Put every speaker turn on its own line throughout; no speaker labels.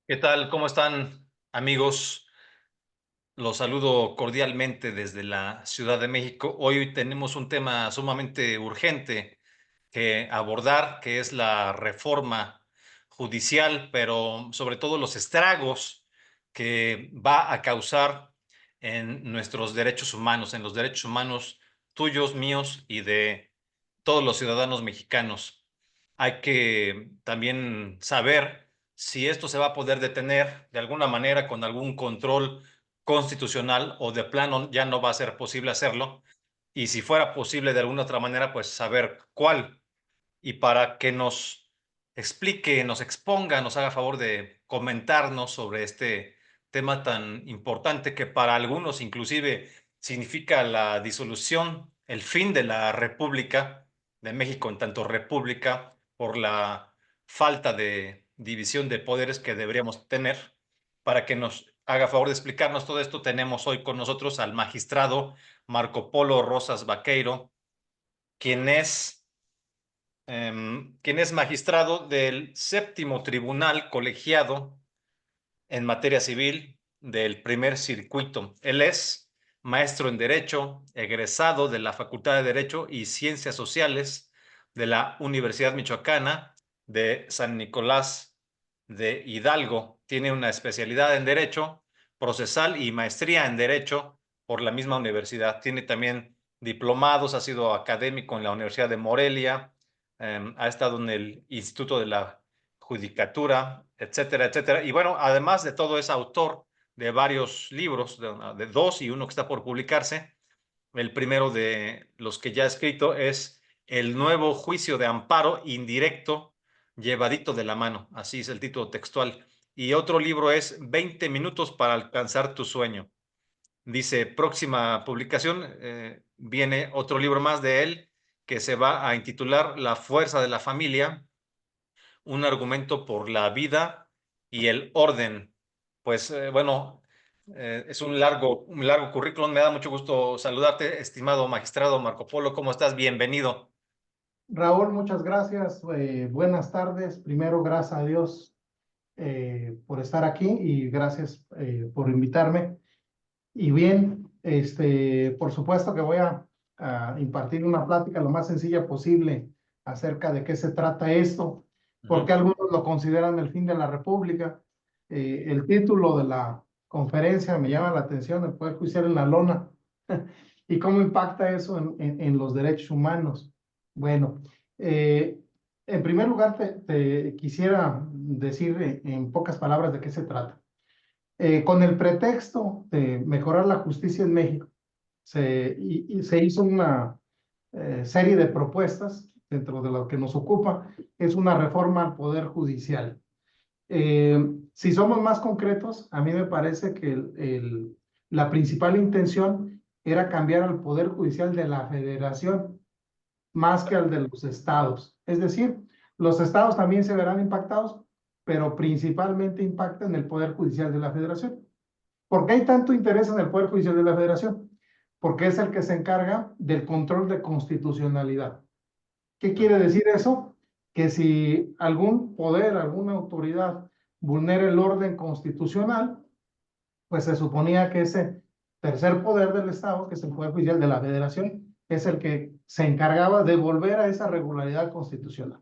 ¿Qué tal? ¿Cómo están, amigos? Los saludo cordialmente desde la Ciudad de México. Hoy tenemos un tema sumamente urgente que abordar, que es la reforma judicial, pero sobre todo los estragos que va a causar en nuestros derechos humanos, en los derechos humanos tuyos, míos y de todos los ciudadanos mexicanos. Hay que también saber si esto se va a poder detener de alguna manera con algún control constitucional o de plano ya no va a ser posible hacerlo. Y si fuera posible de alguna otra manera, pues saber cuál. Y para que nos explique, nos exponga, nos haga favor de comentarnos sobre este tema tan importante que para algunos inclusive significa la disolución, el fin de la República de México en tanto república por la falta de división de poderes que deberíamos tener. Para que nos haga favor de explicarnos todo esto, tenemos hoy con nosotros al magistrado Marco Polo Rosas Vaqueiro, quien es quien es magistrado del séptimo tribunal colegiado en materia civil del primer circuito. Él es maestro en Derecho, egresado de la Facultad de Derecho y Ciencias Sociales de la Universidad Michoacana de San Nicolás de Hidalgo. Tiene una especialidad en Derecho procesal y maestría en Derecho por la misma universidad. Tiene también diplomados, ha sido académico en la Universidad de Morelia, ha estado en el Instituto de la Judicatura, etcétera, etcétera. Y bueno, además de todo, es autor de varios libros, de dos y uno que está por publicarse. El primero de los que ya ha escrito es El nuevo juicio de amparo indirecto llevadito de la mano. Así es el título textual. Y otro libro es 20 minutos para alcanzar tu sueño. Dice, próxima publicación, viene otro libro más de él que se va a intitular La fuerza de la familia, un argumento por la vida y el orden. Pues bueno, es un largo currículum. Me da mucho gusto saludarte, estimado magistrado Marco Polo. ¿Cómo estás? Bienvenido.
Raúl, muchas gracias. Buenas tardes. Primero, gracias a Dios por estar aquí y gracias por invitarme. Y bien, por supuesto que voy a impartir una plática lo más sencilla posible acerca de qué se trata esto, porque
Ujú.
algunos lo consideran el fin de la República. El título de la conferencia me llama la atención, el Poder Judicial en la lona, y cómo impacta eso en los derechos humanos. Bueno, eh, en primer lugar te quisiera decir en pocas palabras de qué se trata. Con el pretexto de mejorar la justicia en México, y se hizo una serie de propuestas dentro de lo que nos ocupa, es una reforma al Poder Judicial. Si somos más concretos, a mí me parece que la principal intención era cambiar al Poder Judicial de la Federación más que al de los estados. Es decir, los estados también se verán impactados, pero principalmente impacta en el Poder Judicial de la Federación. ¿Por qué hay tanto interés en el Poder Judicial de la Federación? Porque es el que se encarga del control de constitucionalidad. ¿Qué quiere decir eso? Que si algún poder, alguna autoridad vulnera el orden constitucional, pues se suponía que ese tercer poder del Estado, que es el Poder Judicial de la Federación, es el que se encargaba de volver a esa regularidad constitucional.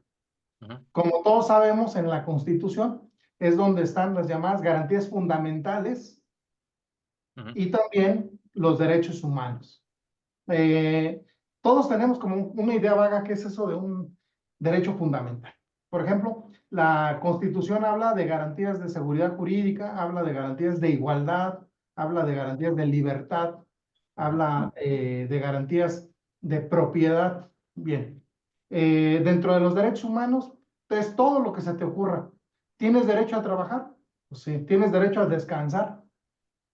Ujú.
Como todos sabemos, en la Constitución es donde están las llamadas garantías fundamentales
Ujú.
y también los derechos humanos. Eh, Todos tenemos como una idea vaga qué es eso de un derecho fundamental. Por ejemplo, la Constitución habla de garantías de seguridad jurídica, habla de garantías de igualdad, habla de garantías de libertad,
Ujú.
habla de garantías de propiedad. Bien, dentro de los derechos humanos, es todo lo que se te ocurra. ¿Tienes derecho a trabajar? Pues sí. ¿Tienes derecho a descansar?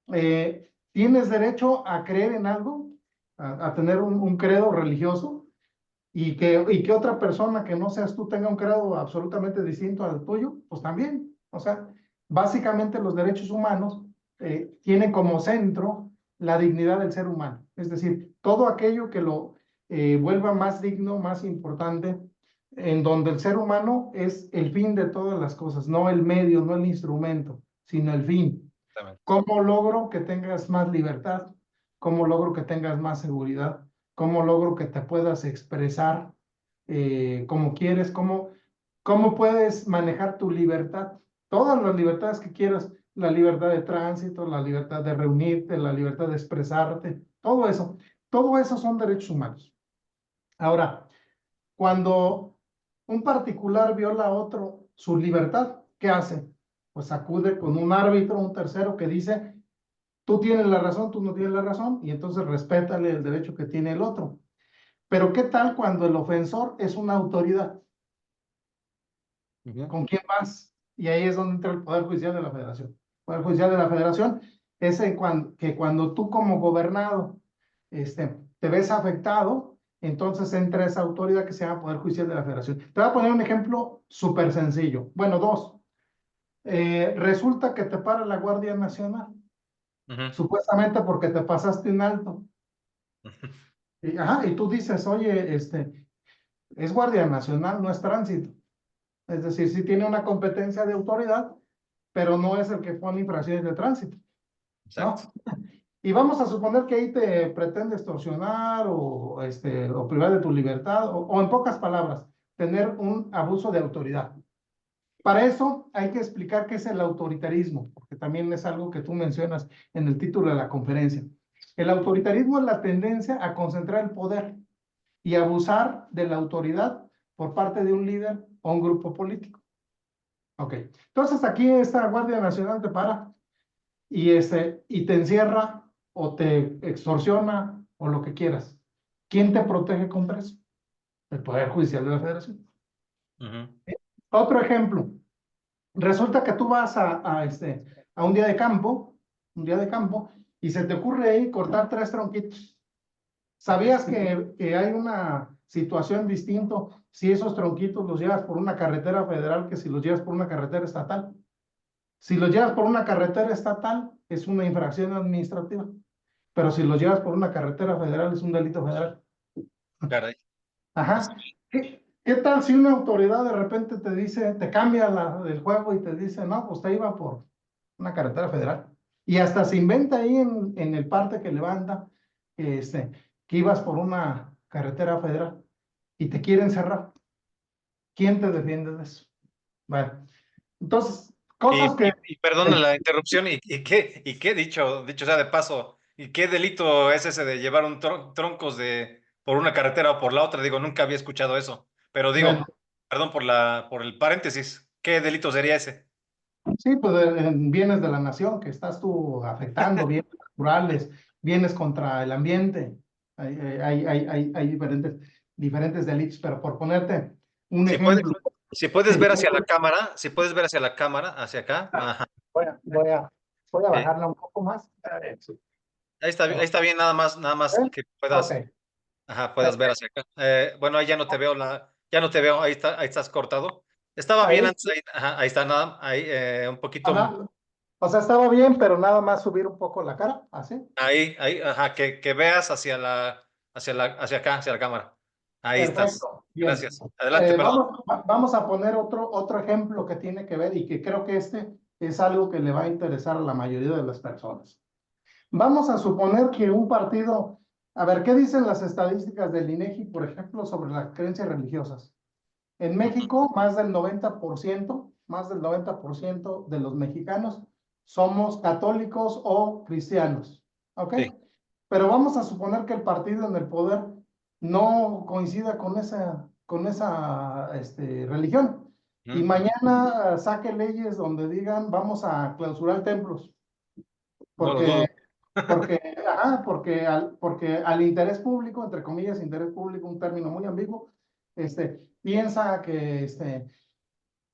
¿Tienes derecho a creer en algo? A tener un credo religioso y que otra persona que no seas tú tenga un credo absolutamente distinto al tuyo, pues también. O sea, básicamente los derechos humanos tienen como centro la dignidad del ser humano. Es decir, todo aquello que lo vuelva más digno, más importante, en donde el ser humano es el fin de todas las cosas, no el medio, no el instrumento, sino el fin.
Exactamente.
¿Cómo logro que tengas más libertad? ¿Cómo logro que tengas más seguridad? ¿Cómo logro que te puedas expresar como quieres? ¿Cómo puedes manejar tu libertad? Todas las libertades que quieras, la libertad de tránsito, la libertad de reunirte, la libertad de expresarte, todo eso son derechos humanos. Ahora, cuando un particular viola a otro su libertad, ¿qué hace? Pues acude con un árbitro, un tercero que dice, tú tienes la razón, tú no tienes la razón, y entonces respétale el derecho que tiene el otro. Pero ¿qué tal cuando el ofensor es una autoridad?
Ujú.
¿Con quién vas? Y ahí es donde entra el Poder Judicial de la Federación. El Poder Judicial de la Federación es que cuando tú como gobernado te ves afectado, entonces entra esa autoridad que se llama Poder Judicial de la Federación. Te voy a poner un ejemplo súper sencillo. Bueno, dos. Resulta que te para la Guardia Nacional,
Ujú.
supuestamente porque te pasaste un alto.
Ujú.
Y tú dices, oye, es Guardia Nacional, no es tránsito. Es decir, sí tiene una competencia de autoridad, pero no es el que pone infracciones de tránsito,
Exacto.
¿no? Y vamos a suponer que ahí te pretende extorsionar o privar de tu libertad, o en pocas palabras, tener un abuso de autoridad. Para eso hay que explicar qué es el autoritarismo, porque también es algo que tú mencionas en el título de la conferencia. El autoritarismo es la tendencia a concentrar el poder y abusar de la autoridad por parte de un líder o un grupo político. Ok, entonces aquí esta Guardia Nacional te para y te encierra o te extorsiona o lo que quieras. ¿Quién te protege contra eso? El Poder Judicial de la Federación.
Ujú.
Otro ejemplo, resulta que tú vas a un día de campo, y se te ocurre ahí cortar 3 tronquitos. ¿Sabías que hay una situación distinta si esos tronquitos los llevas por una carretera federal que si los llevas por una carretera estatal? Si los llevas por una carretera estatal, es una infracción administrativa, pero si los llevas por una carretera federal, es un delito federal.
Caray.
Ajá. ¿Qué tal si una autoridad de repente te dice, te cambia el juego y te dice, no, pues te iba por una carretera federal? Y hasta se inventa ahí en el parte que levanta que, que ibas por una carretera federal y te quieren cerrar. ¿Quién te defiende de eso? Bueno, entonces, cosas que...
Y perdona la interrupción, y qué dicho sea de paso, ¿y qué delito es ese de llevar troncos por una carretera o por la otra? Digo, nunca había escuchado eso, pero
Bueno,
digo, perdón por el paréntesis, ¿qué delito sería ese?
sí, pues en bienes de la nación que estás tú afectando, bienes naturales, bienes contra el ambiente. Hay diferentes delitos, pero por ponerte un
Si puedes,
ejemplo,
si puedes
sí,
ver hacia la cámara, si puedes ver hacia la cámara, hacia acá, ajá,
voy a
sí.
bajarla un poco más. Sí.
Ahí está bien, nada más
¿Eh?
que
Ok,
puedas, ajá, puedas ver
perfecto.
hacia acá. Bueno, ahí ya no te veo ya no te veo, ahí estás cortado. Estaba bien
Ahí,
antes, ajá, ahí está nada, ahí un poquito.
ajá. O sea, estaba bien, pero nada más subir un poco la cara, así.
Ahí, ajá, que veas hacia acá, hacia la cámara. Ahí estás.
Perfecto, bien.
Gracias. Adelante, perdón.
Vamos a poner otro ejemplo que tiene que ver y que creo que es algo que le va a interesar a la mayoría de las personas. Vamos a suponer que un partido, a ver, ¿qué dicen las estadísticas del INEGI, por ejemplo, sobre las creencias religiosas? En
Ujú.
México, más del 90% de los mexicanos somos católicos o cristianos, ¿ok?
Sí.
Pero vamos a suponer que el partido en el poder no coincida con esa religión. Y
Ujú.
mañana saque leyes donde digan vamos a clausurar templos,
No lo dudo.
porque, porque al interés público, entre comillas, interés público, un término muy ambiguo, piensa que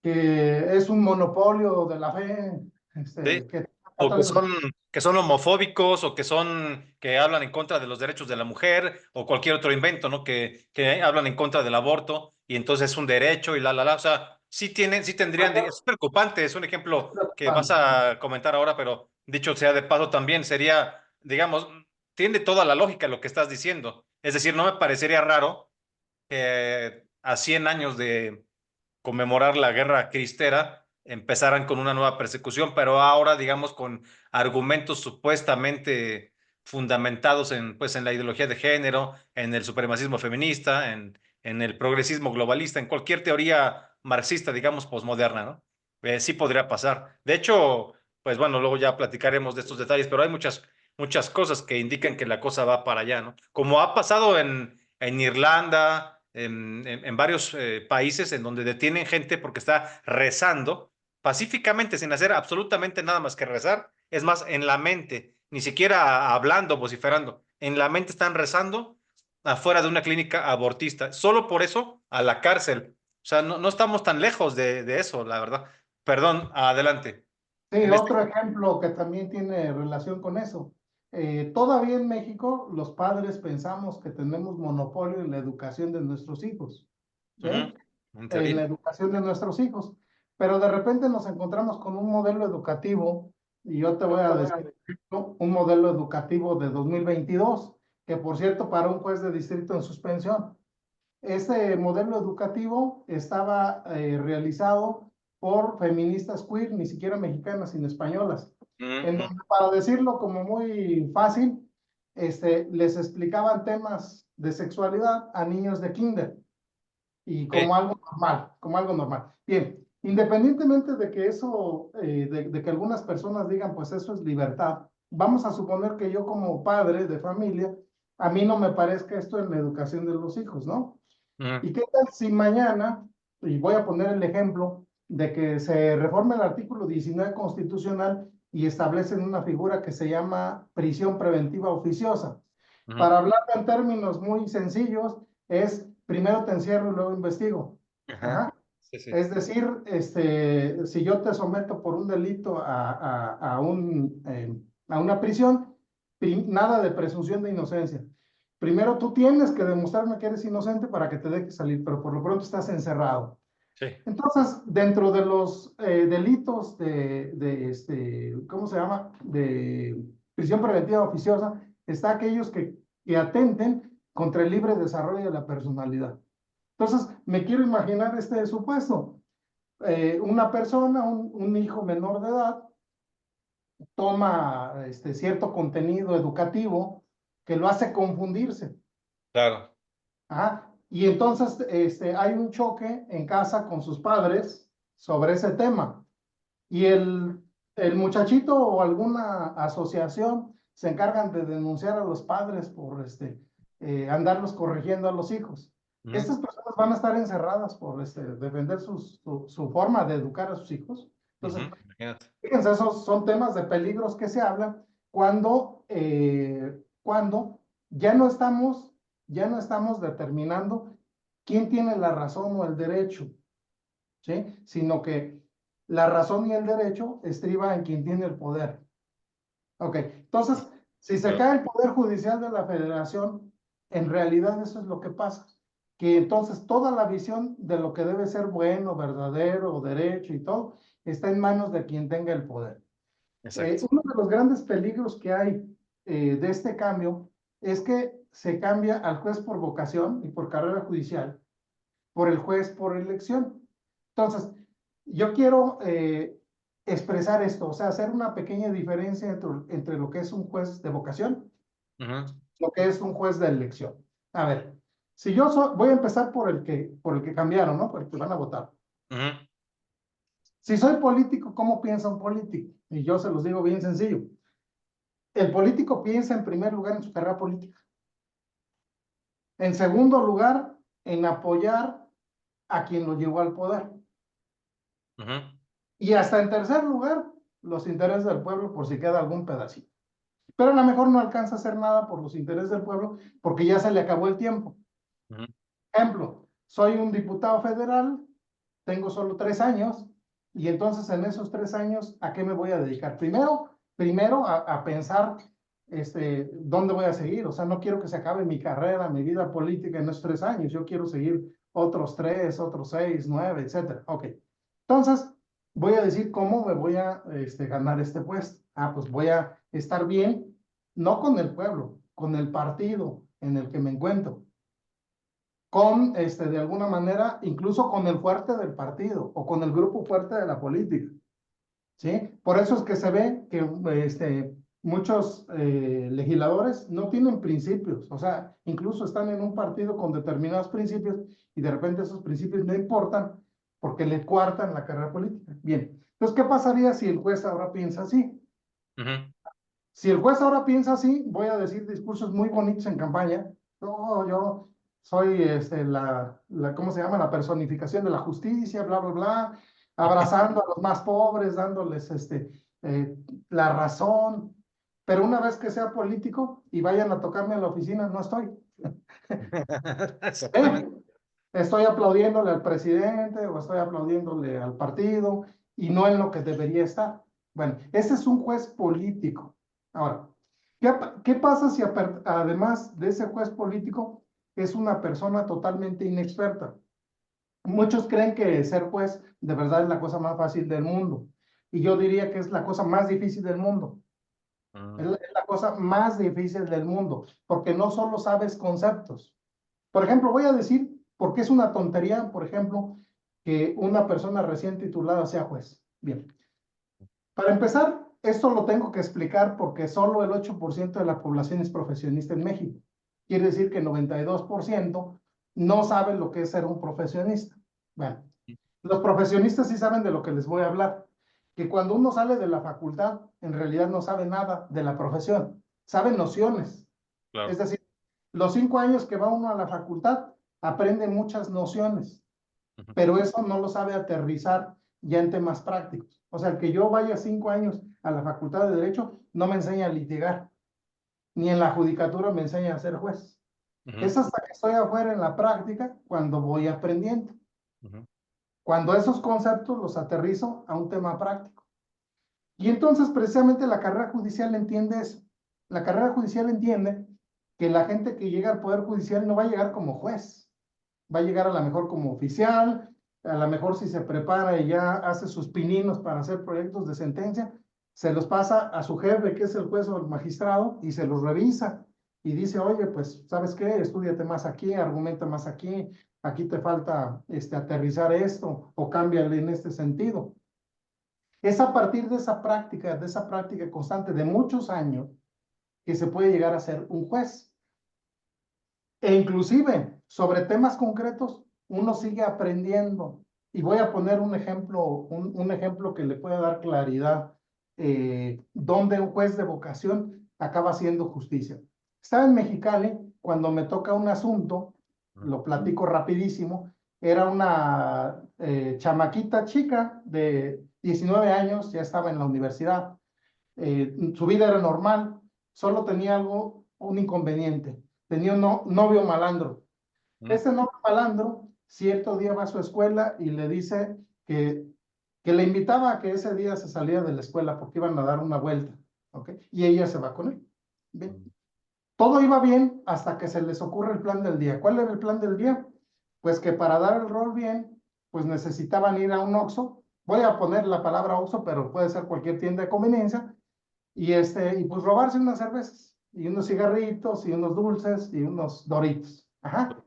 es un monopolio de la fe,
Sí.
que
O
trata de...
que son homofóbicos, o que hablan en contra de los derechos de la mujer, o cualquier otro invento, ¿no? Que hablan en contra del aborto, y entonces es un derecho, y la. O sea, sí tendrían, es preocupante, es un ejemplo que vas a comentar ahora, pero dicho sea de paso también, sería, digamos, tiene toda la lógica lo que estás diciendo. Es decir, no me parecería raro a 100 años de conmemorar la guerra cristera, empezaran con una nueva persecución, pero ahora, digamos, con argumentos supuestamente fundamentados en, pues, en la ideología de género, en el supremacismo feminista, en el progresismo globalista, en cualquier teoría marxista, digamos, posmoderna, ¿no? Sí podría pasar. De hecho, pues bueno, luego ya platicaremos de estos detalles, pero hay muchas cosas que indican que la cosa va para allá, ¿no? Como ha pasado en Irlanda, en varios países en donde detienen gente porque está rezando pacíficamente sin hacer absolutamente nada más que rezar. Es más, en la mente, ni siquiera hablando, vociferando, en la mente están rezando afuera de una clínica abortista. Solo por eso a la cárcel. O sea, no estamos tan lejos de eso, la verdad. Perdón, adelante.
Sí,
En este,
otro ejemplo que también tiene relación con eso. Todavía en México los padres pensamos que tenemos monopolio en la educación de nuestros hijos, ¿sí?
en
En
teoría.
la educación de nuestros hijos. Pero de repente nos encontramos con un modelo educativo, y yo te voy a decir ¿no? Un modelo educativo de 2022 que por cierto para un juez de distrito en suspensión. Este modelo educativo estaba realizado por feministas queer, ni siquiera mexicanas, sino españolas, en
Ujú.
donde, para decirlo como muy fácil, les explicaban temas de sexualidad a niños de kinder y
Sí,
como algo normal, como algo normal. Bien, independientemente de que eso, de que algunas personas digan, pues eso es libertad, vamos a suponer que yo como padre de familia, a mí no me parezca esto en la educación de los hijos, ¿no?
ujú.
¿Y qué tal si mañana, y voy a poner el ejemplo, de que se reforme el artículo 19 constitucional y establecen una figura que se llama prisión preventiva oficiosa?
Ujú.
Para hablar en términos muy sencillos, es primero te encierro y luego investigo.
Ajá.
Ajá.
Sí, sí.
Es decir, si yo te someto por un delito a una prisión, nada de presunción de inocencia. Primero tú tienes que demostrarme que eres inocente para que te dejes salir, pero por lo pronto estás encerrado.
Sí.
Entonces, dentro de los delitos ¿cómo se llama? De prisión preventiva oficiosa, está aquellos que atenten contra el libre desarrollo de la personalidad. Entonces, me quiero imaginar este supuesto. Una persona, un hijo menor de edad, toma cierto contenido educativo que lo hace confundirse.
Claro.
Ajá. Y entonces hay un choque en casa con sus padres sobre ese tema. Y el muchachito o alguna asociación se encargan de denunciar a los padres por andarlos corrigiendo a los hijos.
Ujú.
Estas personas van a estar encerradas por defender su forma de educar a sus hijos.
Ujú.
Entonces,
Imagínate.
fíjense, esos son temas de peligros que se hablan cuando ya no estamos determinando quién tiene la razón o el derecho, ¿sí? Sino que la razón y el derecho estriba en quien tiene el poder. Ok, entonces, si se
Claro.
cae el Poder Judicial de la Federación, en realidad eso es lo que pasa, que entonces toda la visión de lo que debe ser bueno, verdadero, derecho y todo, está en manos de quien tenga el poder.
Exacto.
Uno de los grandes peligros que hay de este cambio es que se cambia al juez por vocación y por carrera judicial, por el juez por elección. Entonces, yo quiero expresar esto, o sea, hacer una pequeña diferencia entre lo que es un juez de vocación
Ujú.
y lo que es un juez de elección. A ver, si yo voy a empezar por el que cambiaron, ¿no? Por el que van a votar.
Ujú.
Si soy político, ¿cómo piensa un político? Y yo se los digo bien sencillo. El político piensa en primer lugar en su carrera política. En segundo lugar, en apoyar a quien lo llevó al poder.
Ujú.
Y hasta en tercer lugar, los intereses del pueblo por si queda algún pedacito. Pero a lo mejor no alcanza a hacer nada por los intereses del pueblo porque ya se le acabó el tiempo.
Ujú.
Ejemplo, soy un diputado federal, tengo solo 3 años y entonces en esos 3 años, ¿a qué me voy a dedicar? Primero a pensar dónde voy a seguir. O sea, no quiero que se acabe mi carrera, mi vida política en esos 3 años. Yo quiero seguir otros 3, otros 6, 9, etcétera. Ok. Entonces, voy a decir cómo me voy a ganar este puesto. Pues voy a estar bien, no con el pueblo, con el partido en el que me encuentro. con, de alguna manera, incluso con el fuerte del partido o con el grupo fuerte de la política, ¿sí? Por eso es que se ve que muchos legisladores no tienen principios, o sea, incluso están en un partido con determinados principios y de repente esos principios no importan porque le coartan la carrera política. Bien, entonces, ¿qué pasaría si el juez ahora piensa así?
Ujú.
Si el juez ahora piensa así, voy a decir discursos muy bonitos en campaña. No, yo soy ¿cómo se llama? La personificación de la justicia, bla, bla, bla, abrazando a los más pobres, dándoles eh, la razón. Pero una vez que sea político y vayan a tocarme a la oficina, no estoy.
Exactamente.
¿Eh? Estoy aplaudiéndole al presidente o estoy aplaudiéndole al partido y no en lo que debería estar. Bueno, ese es un juez político. Ahora, ¿qué pasa si además de ese juez político es una persona totalmente inexperta? Muchos creen que ser juez de verdad es la cosa más fácil del mundo y yo diría que es la cosa más difícil del mundo.
Mm,
Es la cosa más difícil del mundo porque no solo sabes conceptos. Por ejemplo, voy a decir por qué es una tontería, por ejemplo, que una persona recién titulada sea juez. Bien, para empezar, esto lo tengo que explicar porque solo el 8% de la población es profesionista en México. Quiere decir que el 92% no sabe lo que es ser un profesionista. Bueno, los profesionistas sí saben de lo que les voy a hablar, que cuando uno sale de la facultad, en realidad no sabe nada de la profesión, sabe nociones. Es
claro.
decir, los 5 años que va uno a la facultad, aprende muchas nociones,
Ujú.
pero eso no lo sabe aterrizar ya en temas prácticos. O sea, el que yo vaya 5 años a la facultad de Derecho no me enseña a litigar, ni en la judicatura me enseña a ser juez.
Ujú.
Es hasta que estoy afuera en la práctica cuando voy aprendiendo,
Ujú.
cuando esos conceptos los aterrizo a un tema práctico. Y entonces precisamente la carrera judicial entiende eso. La carrera judicial entiende que la gente que llega al Poder Judicial no va a llegar como juez, va a llegar a lo mejor como oficial, a lo mejor si se prepara y ya hace sus pininos para hacer proyectos de sentencia, se los pasa a su jefe, que es el juez o el magistrado, y se los revisa y dice, oye, pues, ¿sabes qué? Estúdiate más aquí, argumenta más aquí, aquí te falta aterrizar esto, o cámbiale en este sentido. Es a partir de esa práctica constante de muchos años, que se puede llegar a ser un juez. E inclusive sobre temas concretos, uno sigue aprendiendo. Y voy a poner un ejemplo que le puede dar claridad, donde un juez de vocación acaba haciendo justicia. Estaba en Mexicali cuando me toca un asunto,
Ujú.
lo platico rapidísimo, era una chamaquita chica de 19 años, ya estaba en la universidad, su vida era normal, solo tenía un inconveniente, tenía un novio malandro.
Ujú.
Ese novio malandro cierto día va a su escuela y le dice que, que le invitaba a que ese día se saliera de la escuela porque iban a dar una vuelta, ¿ok? Y ella se va con él. Bien. Todo iba bien hasta que se les ocurre el plan del día. ¿Cuál era el plan del día? Pues que para dar el rol bien, pues necesitaban ir a un Oxxo. Voy a poner la palabra Oxxo, pero puede ser cualquier tienda de conveniencia y pues robarse unas cervezas, y unos cigarritos, y unos dulces, y unos doritos. Ajá.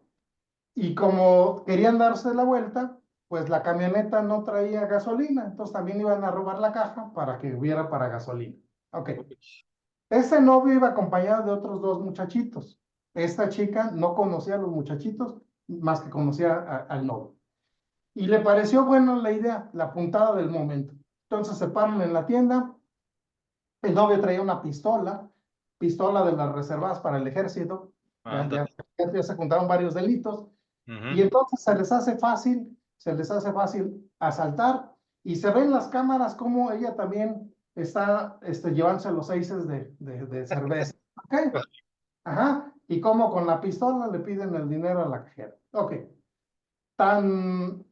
Y como querían darse la vuelta, pues la camioneta no traía gasolina, entonces también iban a robar la caja para que hubiera para gasolina. Ok. Ese novio iba acompañado de otros dos muchachitos. Esta chica no conocía a los muchachitos, más que conocía al novio. Y le pareció buena la idea, la puntada del momento. Entonces se paran en la tienda, el novio traía una pistola de las reservadas para el ejército. Ya,
Anda.
ya, ya se juntaron varios delitos. Y
Ujú.
entonces se les hace fácil asaltar. Y se ven las cámaras como ella también está llevándose los seises de cerveza. ¿Ok? Ajá. Y como con la pistola le piden el dinero a la cajera. Ok. Tan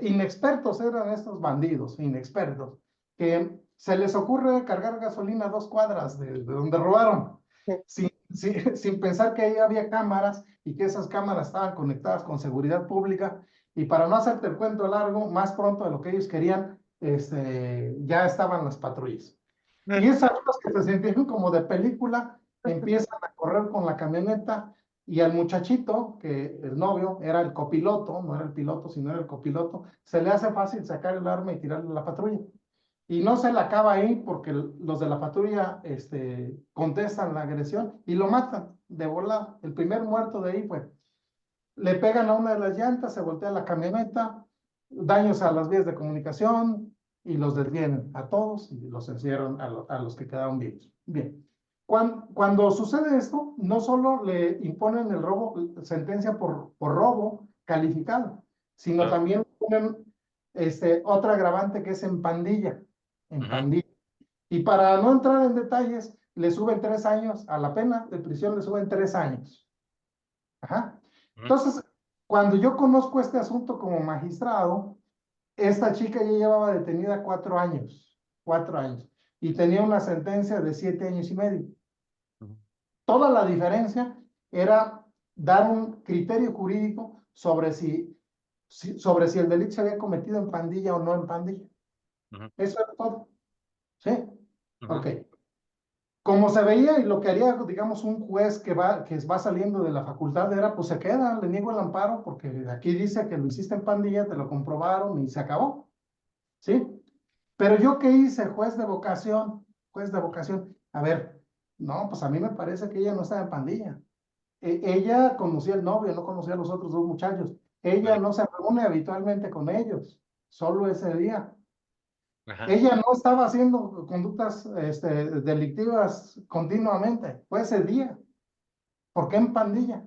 inexpertos eran estos bandidos, inexpertos, que se les ocurre cargar gasolina a 2 cuadras de donde robaron, sin pensar que ahí había cámaras y que esas cámaras estaban conectadas con seguridad pública. Y para no hacerte el cuento largo, más pronto de lo que ellos querían, ya estaban las patrullas. Y esas cosas que se sintieron como de película empiezan a correr con la camioneta Y al muchachito, que el novio era el copiloto, no era el piloto, sino era el copiloto, se le hace fácil sacar el arma y tirarle a la patrulla. Y no se la acaba ahí porque los de la patrulla contestan la agresión y lo matan de volada. El primer muerto de ahí fue. Le pegan a una de las llantas, se voltea la camioneta, daños a las vías de comunicación y los detienen a todos y los encierran a los que quedaron vivos. Bien. Cuando sucede esto, no solo le imponen el robo, sentencia por robo calificado, sino
Claro.
también ponen otra agravante que es en pandilla, en
Ujú,
pandilla. Y para no entrar en detalles, le suben 3 años, a la pena de prisión le suben 3 años. Ajá.
ujú,
Entonces, cuando yo conozco este asunto como magistrado, esta chica ya llevaba detenida 4 años, y tenía una sentencia de 7 años y medio.
ujú,
Toda la diferencia era dar un criterio jurídico sobre si el delito se había cometido en pandilla o no en pandilla.
ujú,
Eso era todo. ¿Sí? Ok.
ujú,
Como se veía y lo que haría, digamos, un juez que va saliendo de la facultad era, pues se queda, le niego el amparo porque aquí dice que lo hiciste en pandilla, te lo comprobaron y se acabó. ¿Sí? Pero yo qué hice, juez de vocación. A ver, no, pues a mí me parece que ella no estaba en pandilla. Ella conocía al novio, no conocía a los otros dos muchachos. Ella
claro.
no se reúne habitualmente con ellos, solo ese día.
Ajá.
Ella no estaba haciendo conductas delictivas continuamente, fue ese día. ¿Por qué en pandilla?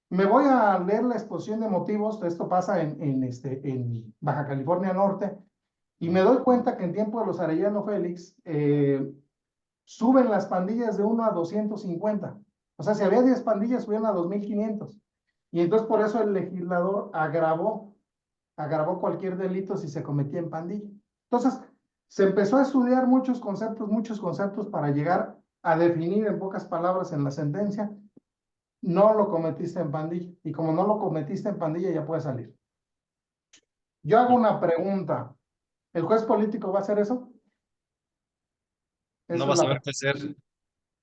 Me voy a leer la exposición de motivos, esto pasa en Baja California Norte, y me
Ujú,
doy cuenta que en tiempo de los Arellano Félix suben las pandillas de 1 a 250. O sea, si había 10 pandillas, subían a 2500. Y entonces por eso el legislador agravó cualquier delito si se cometía en pandilla. Entonces, se empezó a estudiar muchos conceptos para llegar a definir en pocas palabras en la sentencia, no lo cometiste en pandilla. Y como no lo cometiste en pandilla, ya puede salir. Yo hago
ujú.
una pregunta. ¿El juez político va a hacer eso?
No
Esa es
vas a
la
ver qué
pregunta.
hacer.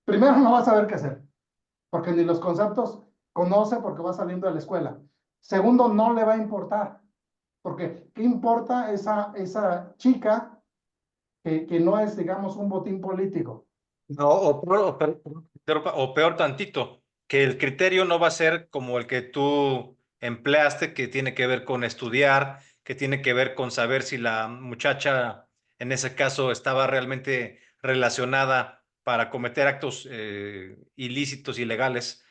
Primero, no va a saber qué hacer, porque ni los conceptos conoce porque va saliendo de la escuela. Segundo, no le va a importar, porque ¿qué importa esa chica que no es, digamos, un botín político?
No, o peor tantito, que el criterio no va a ser como el que tú empleaste, que tiene que ver con estudiar, que tiene que ver con saber si la muchacha, en ese caso, estaba realmente relacionada para cometer actos ilícitos, ilegales,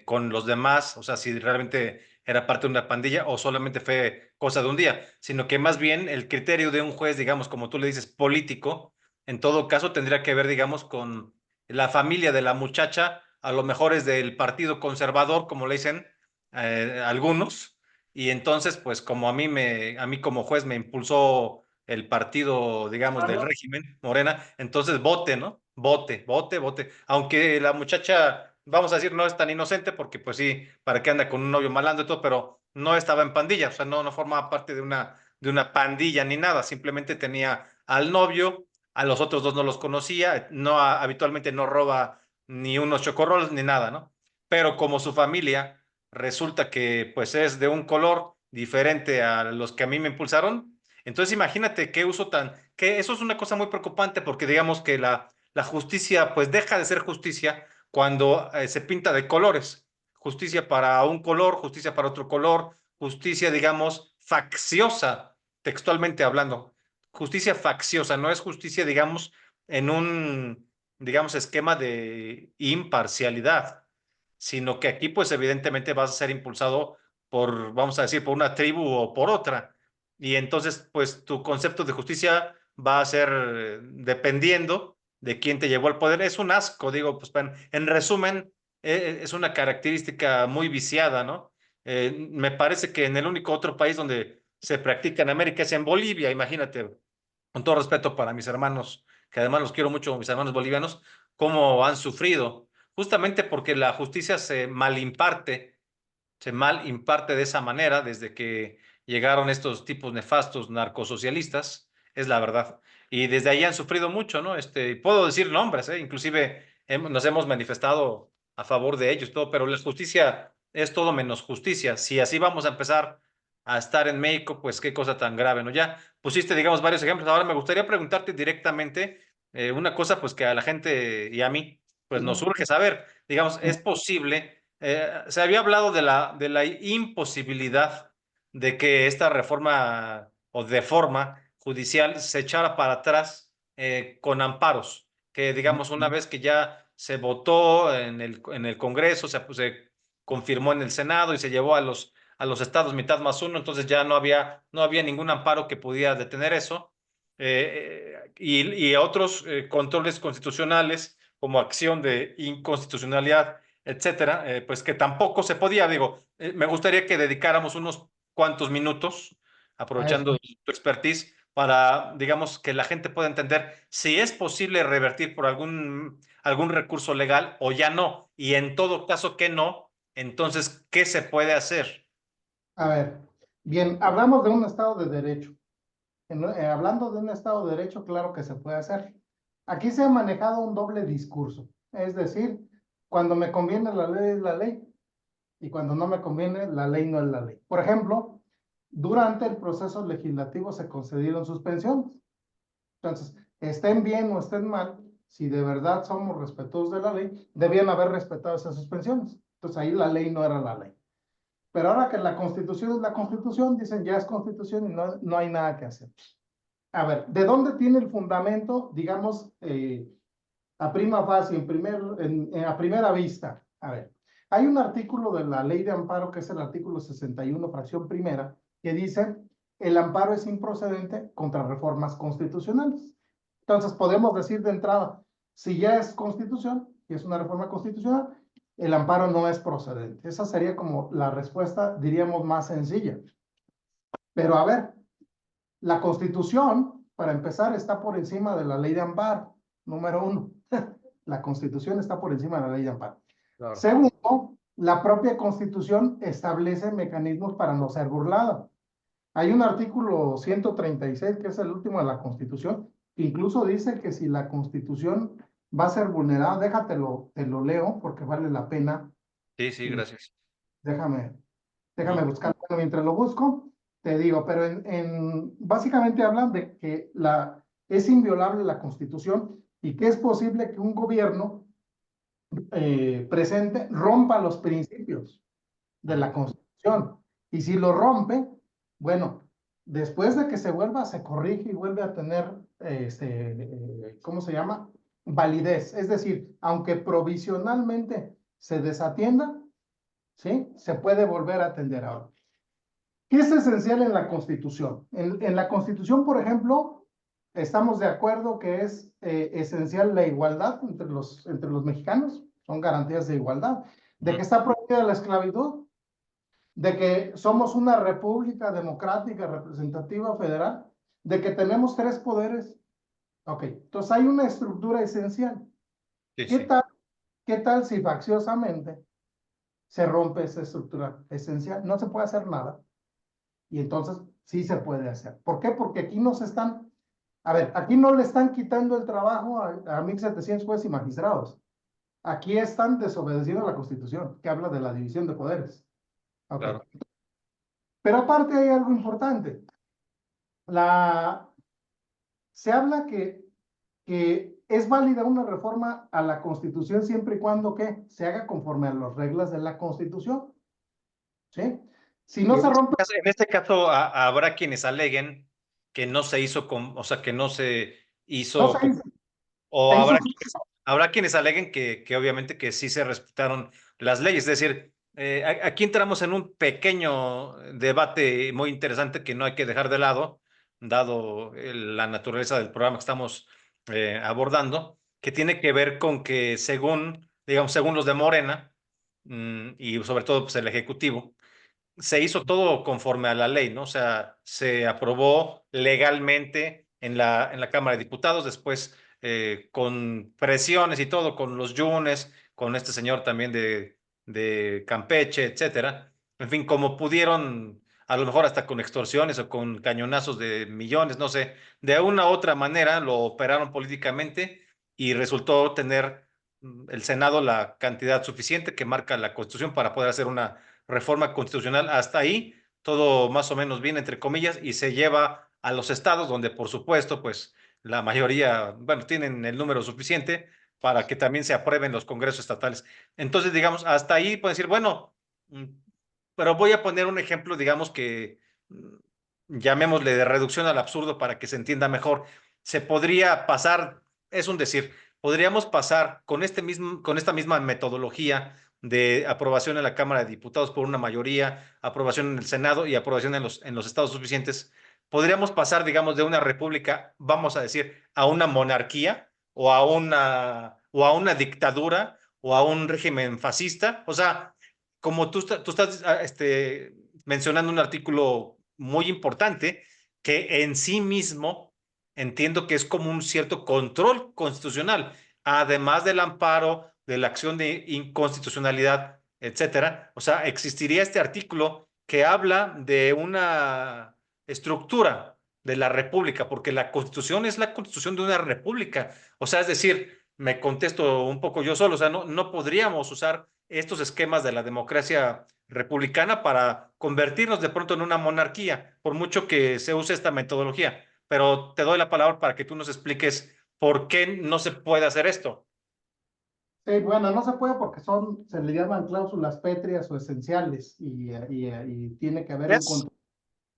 con los demás, o sea, si realmente era parte de una pandilla o solamente fue cosa de un día, sino que más bien el criterio de un juez, digamos, como tú le dices, político en todo caso, tendría que ver, digamos, con la familia de la muchacha, a lo mejor es del Partido Conservador, como le dicen algunos, y entonces, pues como a mí como juez me impulsó el partido, digamos, del régimen, Morena, entonces vote, ¿no? Vote, vote, vote. Aunque la muchacha, vamos a decir, no es tan inocente, porque pues sí, para qué anda con un novio malando y todo, pero no estaba en pandilla, o sea, no formaba parte de una pandilla ni nada, simplemente tenía al novio, a los otros dos no los conocía, no habitualmente no roba ni unos chocorroles ni nada, ¿no? Pero como su familia resulta que pues es de un color diferente a los que a mí me impulsaron, entonces imagínate qué uso tan, que eso es una cosa muy preocupante porque digamos que la justicia pues deja de ser justicia cuando se pinta de colores. Justicia para un color, justicia para otro color, justicia digamos facciosa, textualmente hablando justicia facciosa, no es justicia, digamos, en un, digamos, esquema de imparcialidad, sino que aquí, pues, evidentemente vas a ser impulsado por, vamos a decir, por una tribu o por otra. Y entonces, pues, tu concepto de justicia va a ser dependiendo de quién te llevó al poder. Es un asco, digo, pues, en resumen, es una característica muy viciada, ¿no? Me parece que en el único otro país donde se practica en América es en Bolivia, imagínate, con todo respeto para mis hermanos, que además los quiero mucho, mis hermanos bolivianos, cómo han sufrido, justamente porque la justicia se mal imparte de esa manera desde que llegaron estos tipos nefastos narcosocialistas, es la verdad. Y desde ahí han sufrido mucho, ¿no? Puedo decir nombres, ¿eh? Inclusive nos hemos manifestado a favor de ellos, todo, pero la justicia es todo menos justicia. Si así vamos a empezar a estar en México, pues qué cosa tan grave, ¿no? Ya pusiste, digamos, varios ejemplos. Ahora me gustaría preguntarte directamente una cosa, pues que a la gente y a mí, pues nos urge saber, digamos, ¿es posible? Se había hablado de la imposibilidad de que esta reforma o de forma judicial se echara para atrás con amparos, que digamos una vez que ya se votó en el Congreso, se confirmó en el Senado y se llevó a los estados mitad más uno, entonces ya no había ningún amparo que pudiera detener eso. Y otros controles constitucionales como acción de inconstitucionalidad, etcétera, pues que tampoco se podía. Digo, me gustaría que dedicáramos unos cuantos minutos,
a eso.
aprovechando tu expertise, para, digamos, que la gente pueda entender si es posible revertir por algún recurso legal o ya no. Y en todo caso que no, entonces, ¿qué se puede hacer?
A ver, bien, hablamos de un Estado de Derecho. Hablando de un Estado de Derecho, claro que se puede hacer. Aquí se ha manejado un doble discurso, es decir, cuando me conviene la ley es la ley y cuando no me conviene la ley no es la ley. Por ejemplo, durante el proceso legislativo se concedieron suspensiones. Entonces, estén bien o estén mal, si de verdad somos respetuosos de la ley, debían haber respetado esas suspensiones. Entonces ahí la ley no era la ley. Pero ahora que la Constitución es la Constitución, dicen ya es Constitución y no hay nada que hacer. A ver, ¿de dónde tiene el fundamento, digamos, a prima facie, a primera vista? A ver, hay un artículo de la Ley de Amparo, que es el artículo 61, fracción primera, que dice, el amparo es improcedente contra reformas constitucionales. Entonces, podemos decir de entrada, si ya es constitución, y es una reforma constitucional, el amparo no es procedente. Esa sería como la respuesta, diríamos, más sencilla. Pero a ver, la Constitución, para empezar, está por encima de la ley de amparo, número uno. La Constitución está por encima de la ley de amparo.
Claro.
Segundo, la propia Constitución establece mecanismos para no ser burlada. Hay un artículo 136, que es el último de la Constitución, que incluso dice que si la Constitución va a ser vulnerada, te lo leo porque vale la pena.
Sí, sí,
Y
gracias.
déjame, déjame
Ujú.
buscar. Bueno, mientras lo busco, te digo, pero básicamente hablan de que es inviolable la Constitución y que es posible que un gobierno presente rompa los principios de
Ujú.
la Constitución. Y si lo rompe, bueno, después de que se vuelva, se corrige y vuelve a tener, ¿cómo se llama? Validez. Es decir, aunque provisionalmente se desatienda, ¿sí? Se puede volver a atender ahora. ¿Qué es esencial en la Constitución? En la Constitución, por ejemplo, estamos de acuerdo que es esencial la igualdad entre los mexicanos, son garantías de igualdad, de que
Ujú.
está prohibida la esclavitud, de que somos una república democrática, representativa, federal, de que tenemos tres poderes. Ok, entonces hay una estructura esencial.
Sí,
¿Qué
sí,
tal, qué tal si facciosamente se rompe esa estructura esencial? No se puede hacer nada. Y entonces sí se puede hacer. ¿Por qué? Porque aquí no se están, a ver, aquí no le están quitando el trabajo a 1,700 jueces y magistrados. Aquí están desobedeciendo la Constitución, que habla de la división de poderes. Ok.
claro.
Pero aparte hay algo importante. La, Se habla que es válida una reforma a la Constitución siempre y cuando que se haga conforme a las reglas de la Constitución. ¿Sí? Si no
Y
se rompe,
en este caso habrá quienes aleguen que no se hizo con, o sea, que no se
no
hizo
se
con,
hizo,
o
se hizo.
habrá quienes aleguen que obviamente que sí se respetaron las leyes. Es decir, aquí entramos en un pequeño debate muy interesante que no hay que dejar de lado, dado la naturaleza del programa que estamos abordando, que tiene que ver con que según, digamos, según los de Morena, y sobre todo pues, el Ejecutivo, se hizo todo conforme a la ley, ¿no? O sea, se aprobó legalmente en la Cámara de Diputados, después con presiones y todo, con los Yunes, con este señor también de Campeche, etcétera. En fin, como pudieron, a lo mejor hasta con extorsiones o con cañonazos de millones, no sé, de una u otra manera lo operaron políticamente y resultó tener el Senado la cantidad suficiente que marca la Constitución para poder hacer una reforma constitucional. Hasta ahí todo más o menos bien, entre comillas, y se lleva a los estados donde, por supuesto, pues la mayoría, bueno, tienen el número suficiente para que también se aprueben los congresos estatales. Entonces, digamos, hasta ahí pueden decir, bueno, mm, pero voy a poner un ejemplo, digamos que llamémosle de reducción al absurdo para que se entienda mejor. Se podría pasar, es un decir, podríamos pasar con esta misma metodología de aprobación en la Cámara de Diputados por una mayoría, aprobación en el Senado y aprobación en los estados suficientes. Podríamos pasar, digamos, de una república, vamos a decir, a una monarquía o a una dictadura o a un régimen fascista. O sea, como tú estás mencionando un artículo muy importante que en sí mismo entiendo que es como un cierto control constitucional, además del amparo, de la acción de inconstitucionalidad, etcétera. O sea, existiría este artículo que habla de una estructura de la república, porque la constitución es la constitución de una república. O sea, es decir, me contesto un poco yo solo, o sea, no podríamos usar estos esquemas de la democracia republicana para convertirnos de pronto en una monarquía, por mucho que se use esta metodología. Pero te doy la palabra para que tú nos expliques por qué no se puede hacer esto.
Sí, bueno, no se puede porque se le llaman cláusulas pétreas o esenciales y tiene que haber un
¿Ves?
control.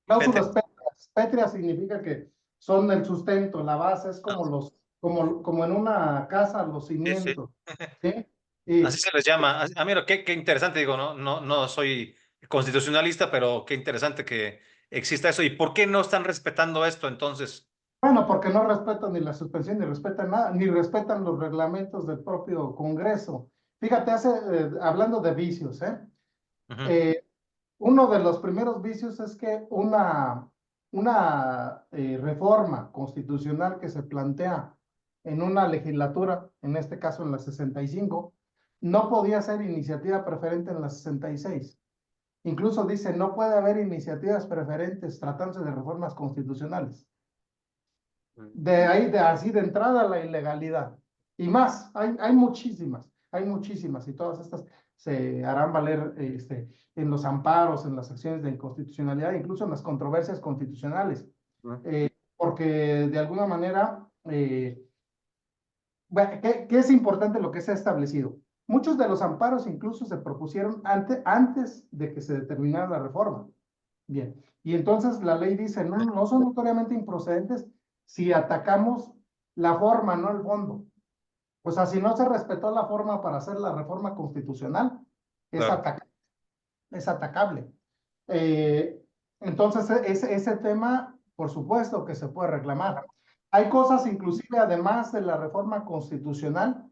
Cláusulas
Vete.
pétreas. Pétreas significa que son el sustento, la base, es como como en una casa, los
Sí, sí.
cimientos, ¿sí?
Así
Y
se les llama. Mira, qué interesante, digo, no soy constitucionalista, pero qué interesante que exista eso. ¿Y por qué no están respetando esto entonces?
bueno, porque no respetan ni la suspensión, ni respetan nada, ni respetan los reglamentos del propio Congreso. Fíjate, hablando de vicios,
Ujú.
Eh, uno de los primeros vicios es que una reforma constitucional que se plantea en una legislatura, en este caso en la 65, no podía ser iniciativa preferente en la 66. Incluso dice, no puede haber iniciativas preferentes tratándose de reformas constitucionales. De ahí, así de entrada, la ilegalidad. Y más, hay muchísimas, y todas estas se harán valer en los amparos, en las acciones de inconstitucionalidad, incluso en las controversias constitucionales,
Ujú.
porque de alguna manera, bueno, ¿qué es importante lo que se ha establecido? Muchos de los amparos incluso se propusieron antes de que se determinara la reforma. Bien, y entonces la ley dice, no son notoriamente improcedentes si atacamos la forma, no el fondo. O sea, si no se respetó la forma para hacer la reforma constitucional, es,
Claro.
ataca es atacable. Eh, entonces, ese tema, por supuesto que se puede reclamar. Hay cosas, inclusive, además de la reforma constitucional,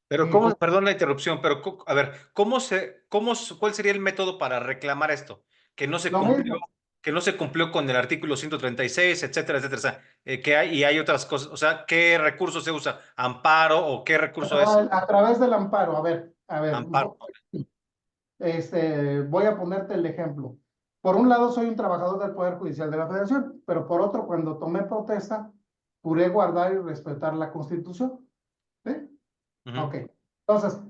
Pero
que
cómo,
pues,
perdón la interrupción, pero a ver, cuál sería el método para reclamar esto? Que no se
lo
cumplió,
mismo,
que no se cumplió con el artículo 136, etcétera, etcétera. O sea, y hay otras cosas. O sea, ¿qué recurso se usa? ¿Amparo o qué recurso es?
a través del amparo. A ver,
Amparo.
voy a ponerte el ejemplo. Por un lado, soy un trabajador del Poder Judicial de la Federación, pero por otro, cuando tomé protesta, juré guardar y respetar la Constitución. ¿Sí?
Ujú.
Ok. Entonces,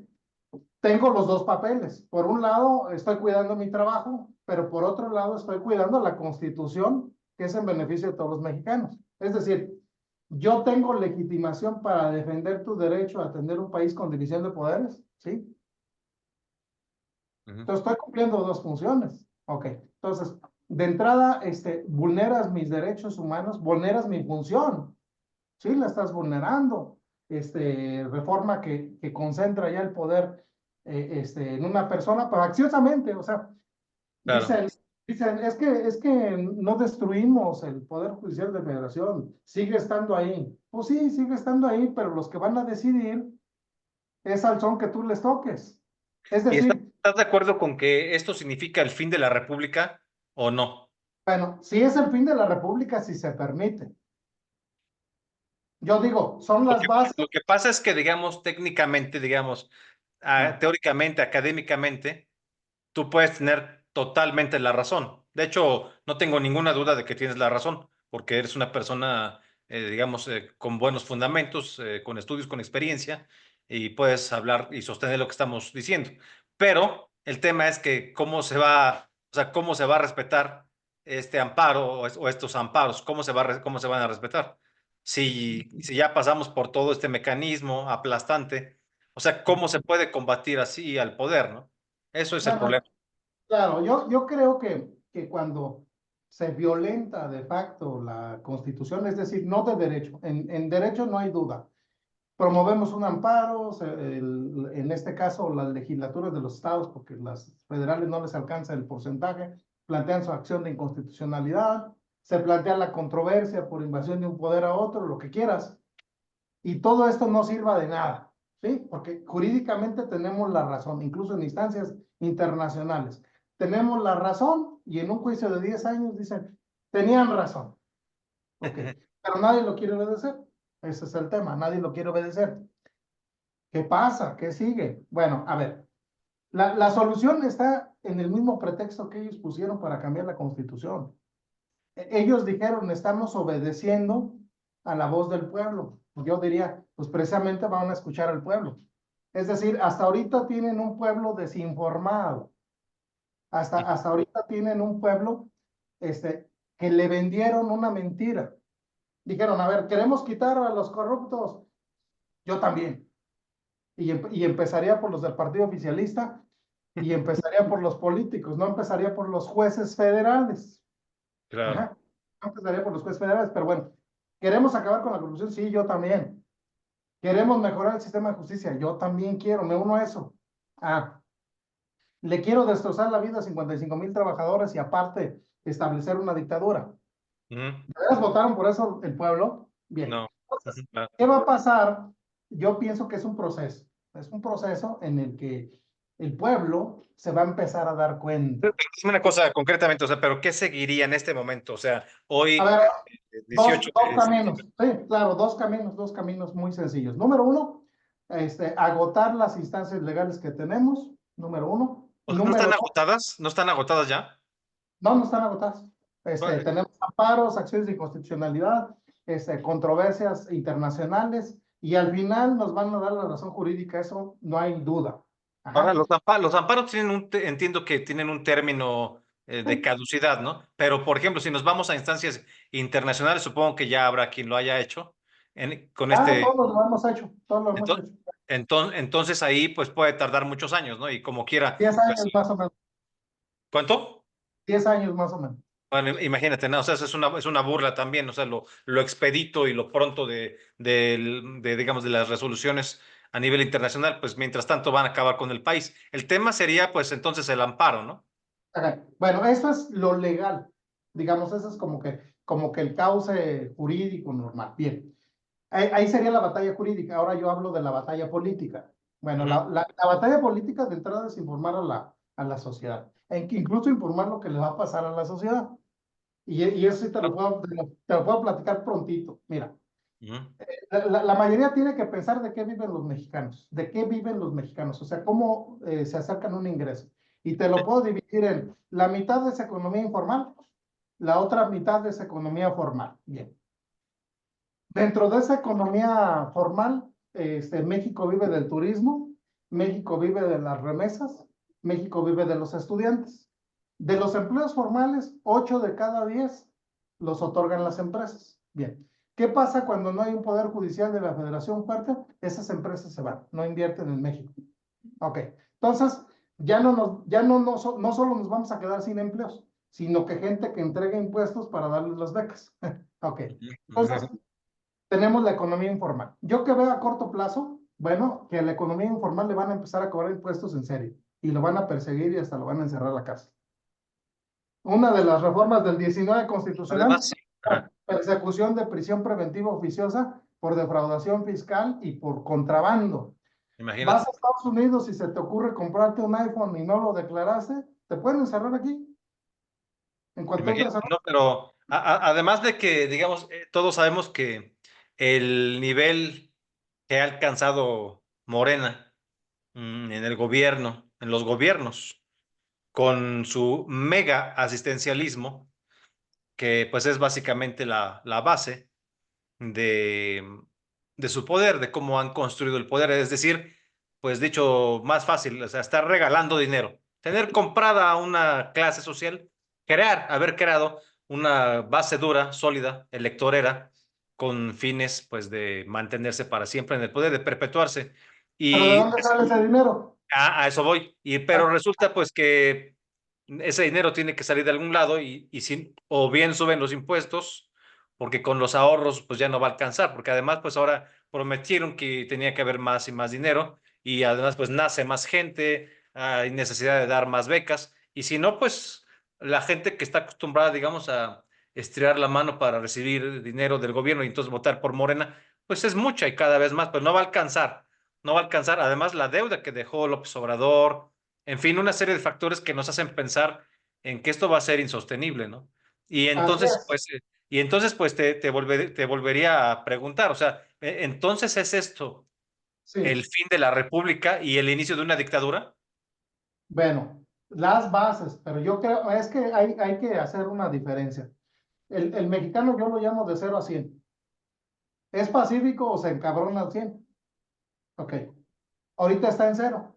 tengo los dos papeles. Por un lado, estoy cuidando mi trabajo, pero por otro lado, estoy cuidando la Constitución, que es en beneficio de todos los mexicanos. Es decir, yo tengo legitimación para defender tu derecho a tener un país con división de poderes, ¿sí?
Ujú.
Entonces estoy cumpliendo dos funciones. Ok. Entonces, de entrada, vulneras mis derechos humanos, vulneras mi función. Sí, la estás vulnerando. Reforma que concentra ya el poder en una persona, pero acciosamente, o sea,
Claro.
dicen, dicen, es que no destruimos el Poder Judicial de Federación, sigue estando ahí. Pues sí, sigue estando ahí, pero los que van a decidir es al son que tú les toques. Es
¿Y
decir,
estás de acuerdo con que esto significa el fin de la República o no?
bueno, si es el fin de la República, si se permite. Yo digo, son las bases.
Lo que pasa es que, digamos, técnicamente, digamos,
Ah,
teóricamente, académicamente, tú puedes tener totalmente la razón. De hecho, no tengo ninguna duda de que tienes la razón, porque eres una persona, digamos, con buenos fundamentos, con estudios, con experiencia. y puedes hablar y sostener lo que estamos diciendo. Pero el tema es que cómo se va, o sea, cómo se va a respetar este amparo o estos amparos, cómo se van a respetar. Si ya pasamos por todo este mecanismo aplastante, o sea, ¿cómo se puede combatir así al poder, no? Eso es el
Bueno,
problema.
claro, yo creo que cuando se violenta de facto la Constitución, es decir, no de derecho, en derecho no hay duda. Promovemos un amparo, en este caso las legislaturas de los estados, porque las federales no les alcanza el porcentaje, plantean su acción de inconstitucionalidad, se plantea la controversia por invasión de un poder a otro, lo que quieras, y todo esto no sirva de nada, ¿sí? Porque jurídicamente tenemos la razón, incluso en instancias internacionales. Tenemos la razón y en un juicio de 10 años dicen, tenían razón, ok, pero nadie lo quiere obedecer. Ese es el tema, nadie lo quiere obedecer. ¿Qué pasa? ¿Qué sigue? Bueno, a ver, la solución está en el mismo pretexto que ellos pusieron para cambiar la constitución. Ellos dijeron, estamos obedeciendo a la voz del pueblo. Yo diría, pues precisamente van a escuchar al pueblo. Es decir, hasta ahorita tienen un pueblo desinformado. Hasta ahorita tienen un pueblo que le vendieron una mentira. Dijeron, a ver, queremos quitar a los corruptos. Yo también. Y empezaría por los del partido oficialista y empezaría por los políticos, no empezaría por los jueces federales.
Claro.
Ajá. No empezaría por los jueces federales, pero bueno, ¿queremos acabar con la corrupción? Sí, yo también. ¿Queremos mejorar el sistema de justicia? Yo también quiero, me uno a eso. Ah, le quiero destrozar la vida a 55,000 trabajadores y aparte establecer una dictadura.
Ujú.
¿De veras votaron por eso el pueblo? Bien.
No. Ujú,
Entonces,
claro.
¿qué va a pasar? Yo pienso que es un proceso. Es un proceso en el que el pueblo se va a empezar a dar cuenta.
Dime una cosa concretamente, o sea, pero ¿qué seguiría en este momento? O sea,
A
hoy,
ver,
18
dos
de
caminos.
septiembre.
Sí, claro, dos caminos muy sencillos. Número uno, agotar las instancias legales que tenemos, número uno.
O sea, ¿no
Número
están
dos,
agotadas? ¿No están agotadas ya?
no están agotadas.
Bueno,
Tenemos amparos, acciones de inconstitucionalidad, controversias internacionales, y al final nos van a dar la razón jurídica, eso no hay duda.
ahora,
Ajá.
los amparos tienen entiendo que tienen un término de
Sí.
caducidad, ¿no? Pero, por ejemplo, si nos vamos a instancias internacionales, supongo que ya habrá quien lo haya hecho con
Ah,
este.
todos lo hemos hecho, todos lo hemos
Entonces,
hecho.
entonces ahí pues puede tardar muchos años, ¿no? Y como quiera,
10
pues,
años más o menos,
¿cuánto?
10 años más o menos.
Bueno, imagínate, ¿no? O sea, es una burla también, o sea, lo expedito y lo pronto digamos, de las resoluciones a nivel internacional, pues mientras tanto van a acabar con el país. El tema sería, pues, entonces el amparo, ¿no?
Ajá. Bueno, eso es lo legal. Digamos, eso es como que el cauce jurídico normal. Bien, ahí sería la batalla jurídica. Ahora yo hablo de la batalla política. Bueno,
Ujú.
la batalla política de entrada es informar a la sociedad, incluso informar lo que le va a pasar a la sociedad. Y eso sí te lo puedo platicar prontito. Mira,
Ujú.
la mayoría tiene que pensar de qué viven los mexicanos, de qué viven los mexicanos, o sea, cómo se acercan a un ingreso. Y te lo puedo dividir en la mitad es economía informal, la otra mitad es economía formal. Bien. Dentro de esa economía formal, México vive del turismo, México vive de las remesas, México vive de los estudiantes. De los empleos formales, 8 de cada 10 los otorgan las empresas. Bien. ¿Qué pasa cuando no hay un poder judicial de la federación fuerte? Esas empresas se van, no invierten en México. Ok. Entonces, no solo nos vamos a quedar sin empleos, sino que gente que entrega impuestos para darles las becas. Ok. Entonces,
Ujú.
tenemos la economía informal. Yo que veo a corto plazo, bueno, que a la economía informal le van a empezar a cobrar impuestos en serio y lo van a perseguir y hasta lo van a encerrar a la casa. Una de las reformas del 19
Además,
constitucional,
sí. Ajá.
persecución de prisión preventiva oficiosa por defraudación fiscal y por contrabando. Vas
Imagínate.
a Estados Unidos y se te ocurre comprarte un iPhone y no lo declaraste, te pueden encerrar aquí. En cuanto
Imagínate,
entras a...
no, pero además de que, digamos, todos sabemos que el nivel que ha alcanzado Morena en el gobierno, en los gobiernos, con su mega asistencialismo, que pues es básicamente la base de, de su poder, de cómo han construido el poder. Es decir, pues dicho más fácil, o sea, estar regalando dinero, tener comprada a una clase social, haber creado una base dura, sólida, electorera, con fines pues de mantenerse para siempre en el poder, de perpetuarse.
¿Pero de
Y
dónde sale ese dinero?
a eso voy. Pero resulta pues que ese dinero tiene que salir de algún lado o bien suben los impuestos, porque con los ahorros pues ya no va a alcanzar, porque además pues ahora prometieron que tenía que haber más y más dinero y además pues nace más gente, hay necesidad de dar más becas y si no pues la gente que está acostumbrada digamos a estirar la mano para recibir dinero del gobierno y entonces votar por Morena, pues es mucha y cada vez más, pues no va a alcanzar, no va a alcanzar. Además la deuda que dejó López Obrador, en fin, una serie de factores que nos hacen pensar en que esto va a ser insostenible, ¿no? Y
Así
entonces,
es,
pues, te volvería a preguntar, o sea, entonces ¿es esto el
sí.
fin de la República y el inicio de una dictadura?
Bueno, las bases, pero yo creo, es que hay que hacer una diferencia. El mexicano yo lo llamo de 0 a 100. ¿Es pacífico o se encabrona al 100? Ok, ahorita está en 0.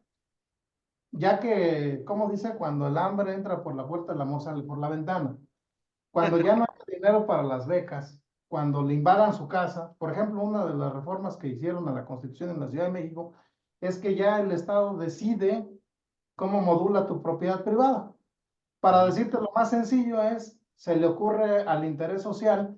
Ya que, como dice, cuando el hambre entra por la puerta, el amor sale por la ventana. Cuando ya no hay dinero para las becas, cuando le invadan su casa, por ejemplo, una de las reformas que hicieron a la Constitución en la Ciudad de México es que ya el Estado decide cómo modula tu propiedad privada. Para
Ujú.
decirte lo más sencillo es, se le ocurre al interés social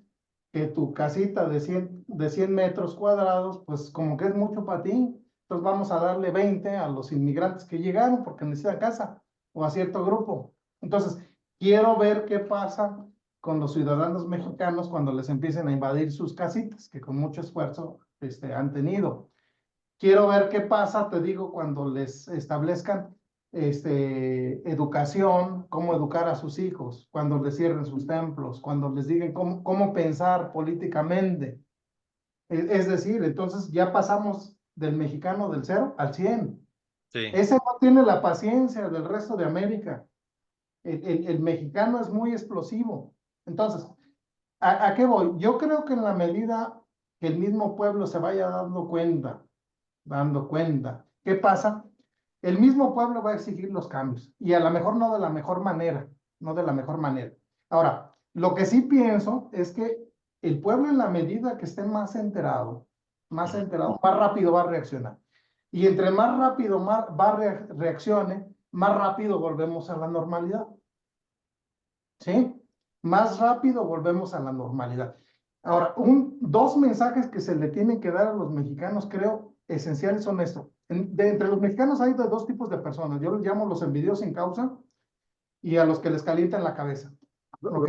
que tu casita de cien metros cuadrados, pues como que es mucho para ti, entonces vamos a darle 20 a los inmigrantes que llegaron porque necesitan casa o a cierto grupo. Entonces, quiero ver qué pasa con los ciudadanos mexicanos cuando les empiecen a invadir sus casitas, que con mucho esfuerzo han tenido. Quiero ver qué pasa, te digo, cuando les establezcan educación, cómo educar a sus hijos, cuando les cierren sus templos, cuando les digan cómo pensar políticamente. Es decir, entonces ya pasamos del mexicano del 0 al 100.
Sí.
Ese no tiene la paciencia del resto de América. El mexicano es muy explosivo. Entonces, ¿a qué voy? Yo creo que en la medida que el mismo pueblo se vaya dando cuenta. ¿Qué pasa? El mismo pueblo va a exigir los cambios y a lo mejor no de la mejor manera, no de la mejor manera. Ahora, lo que sí pienso es que el pueblo en la medida que esté más
Ujú.
enterado, más rápido va a reaccionar. Y entre más rápido reaccione, más rápido volvemos a la normalidad. ¿Sí? Más rápido volvemos a la normalidad. Ahora, dos mensajes que se le tienen que dar a los mexicanos, creo, esenciales son esto. Entre los mexicanos hay de dos tipos de personas. Yo les llamo los envidiosos sin causa y a los que les calientan la cabeza. Ok.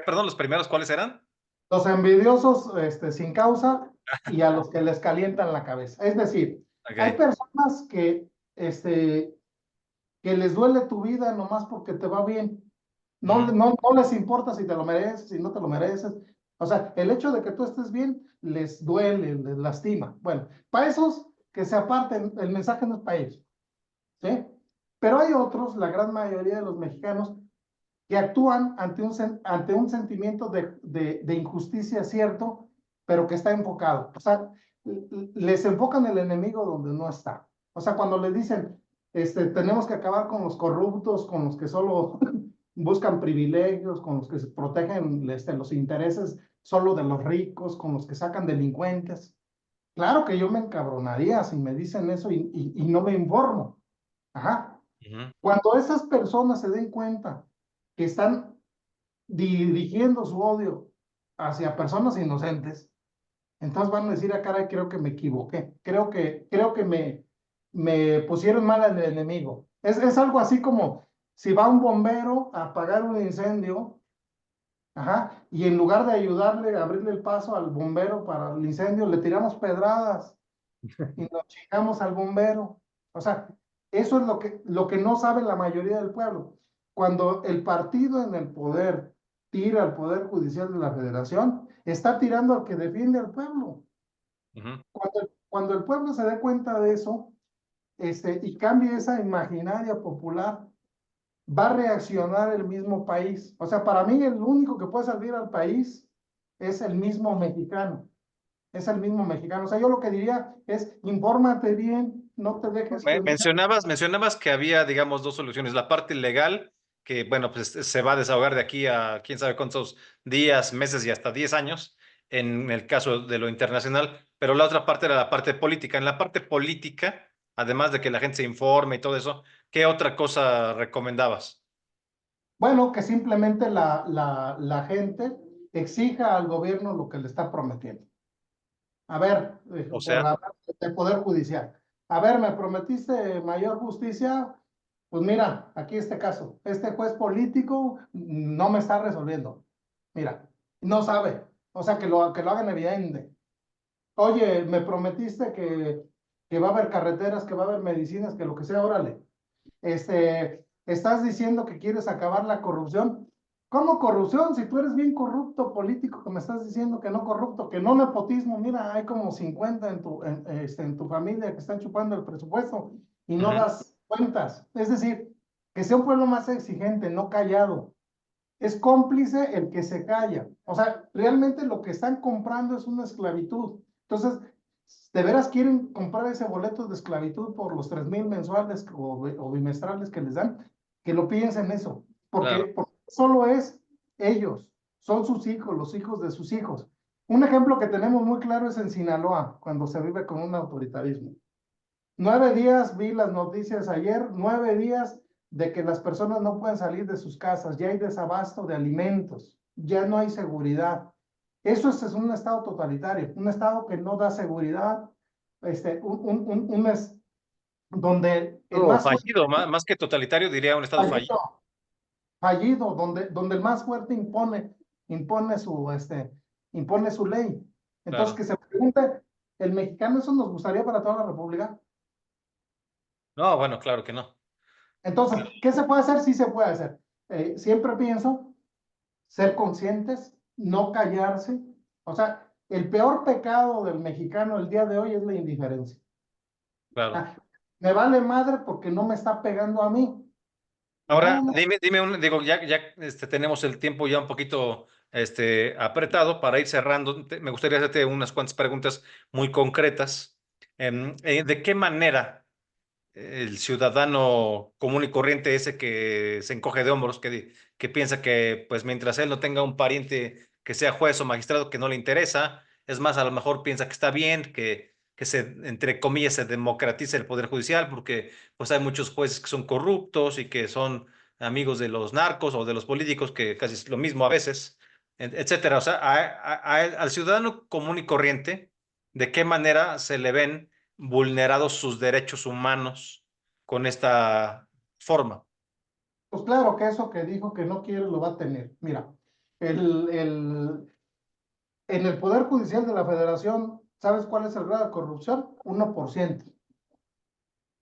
Perdón, los primeros, ¿cuáles eran?
Los envidiosos sin causa y a los que les calientan la cabeza. Es decir, hay
Ok.
personas que les duele tu vida nomás porque te va bien. No,
Ujú.
no, no les importa si te lo mereces, si no te lo mereces. O sea, el hecho de que tú estés bien les duele, les lastima. Bueno, para esos que se aparten, el mensaje no es para ellos, ¿sí? Pero hay otros, la gran mayoría de los mexicanos, que actúan ante un sentimiento de injusticia cierto, pero que está enfocado. O sea, les enfocan el enemigo donde no está. O sea, cuando les dicen, tenemos que acabar con los corruptos, con los que solo buscan privilegios, con los que se protegen los intereses solo de los ricos, con los que sacan delincuentes. Claro que yo me encabronaría si me dicen eso y no me informo. Ajá.
Ujú.
Cuando esas personas se den cuenta que están dirigiendo su odio hacia personas inocentes, entonces van a decir, ah, caray, creo que me equivoqué, creo que me pusieron mal al enemigo. Es algo así como si va un bombero a apagar un incendio, ajá, y en lugar de ayudarle a abrirle el paso al bombero para el incendio, le tiramos pedradas y nos chingamos al bombero. O sea, eso es lo que no sabe la mayoría del pueblo. Cuando el partido en el poder tira al Poder Judicial de la Federación, está tirando al que defiende al pueblo.
Ujú.
Cuando el pueblo se dé cuenta de eso, y cambie esa imaginaria popular, va a reaccionar el mismo país. O sea, para mí el único que puede salvar al país es el mismo mexicano. es el mismo mexicano. O sea, yo lo que diría es, infórmate bien, no te dejes influenciar.
Mencionabas que había, digamos, dos soluciones. La parte legal, que, bueno, pues se va a desahogar de aquí a quién sabe cuántos días, meses y hasta 10 años, en el caso de lo internacional, pero la otra parte era la parte política. En la parte política, además de que la gente se informe y todo eso, ¿qué otra cosa recomendabas?
Bueno, que simplemente la gente exija al gobierno lo que le está prometiendo. A ver,
O
por
sea,
la del Poder Judicial. A ver, me prometiste mayor justicia. Pues mira, aquí este caso. Este juez político no me está resolviendo. Mira, no sabe. O sea, que lo hagan evidente. Oye, me prometiste que va a haber carreteras, que va a haber medicinas, que lo que sea, órale. Estás diciendo que quieres acabar la corrupción. ¿Cómo corrupción? Si tú eres bien corrupto político, que me estás diciendo que no corrupto, que no nepotismo, mira, hay como 50 en tu familia que están chupando el presupuesto y no
ujú.
das cuentas. Es decir, que sea un pueblo más exigente, no callado. Es cómplice el que se calla. O sea, realmente lo que están comprando es una esclavitud. Entonces, ¿de veras quieren comprar ese boleto de esclavitud por los 3,000 mensuales o bimestrales que les dan? Que lo piensen eso,
Claro.
porque solo es ellos, son sus hijos, los hijos de sus hijos. Un ejemplo que tenemos muy claro es en Sinaloa, cuando se vive con un autoritarismo. 9 días, vi las noticias ayer, 9 días de que las personas no pueden salir de sus casas, ya hay desabasto de alimentos, ya no hay seguridad. Eso es un estado totalitario, un estado que no da seguridad, donde el
Estado
más fuerte,
fallido, más que totalitario, diría un estado fallido.
fallido, fallido, donde el más fuerte impone impone su ley. Entonces,
Claro.
que se pregunte, ¿el mexicano eso nos gustaría para toda la República?
No, bueno, claro que no.
Entonces, ¿qué se puede hacer? Sí se puede hacer. Siempre pienso ser conscientes, no callarse. O sea, el peor pecado del mexicano el día de hoy es la indiferencia.
Claro.
Ah, me vale madre porque no me está pegando a mí. No,
Ahora,
no.
digo, ya tenemos el tiempo ya un poquito apretado para ir cerrando. Me gustaría hacerte unas cuantas preguntas muy concretas. ¿De qué manera el ciudadano común y corriente ese que se encoge de hombros, que piensa que pues mientras él no tenga un pariente que sea juez o magistrado que no le interesa, es más, a lo mejor piensa que está bien, que entre comillas, se democratice el poder judicial, porque pues hay muchos jueces que son corruptos y que son amigos de los narcos o de los políticos, que casi es lo mismo a veces, etcétera? O sea, al ciudadano común y corriente, ¿de qué manera se le ven vulnerados sus derechos humanos con esta forma?
Pues claro que eso que dijo que no quiere lo va a tener. Mira, el, el, en el Poder Judicial de la Federación, ¿sabes cuál es el grado de corrupción? 1%.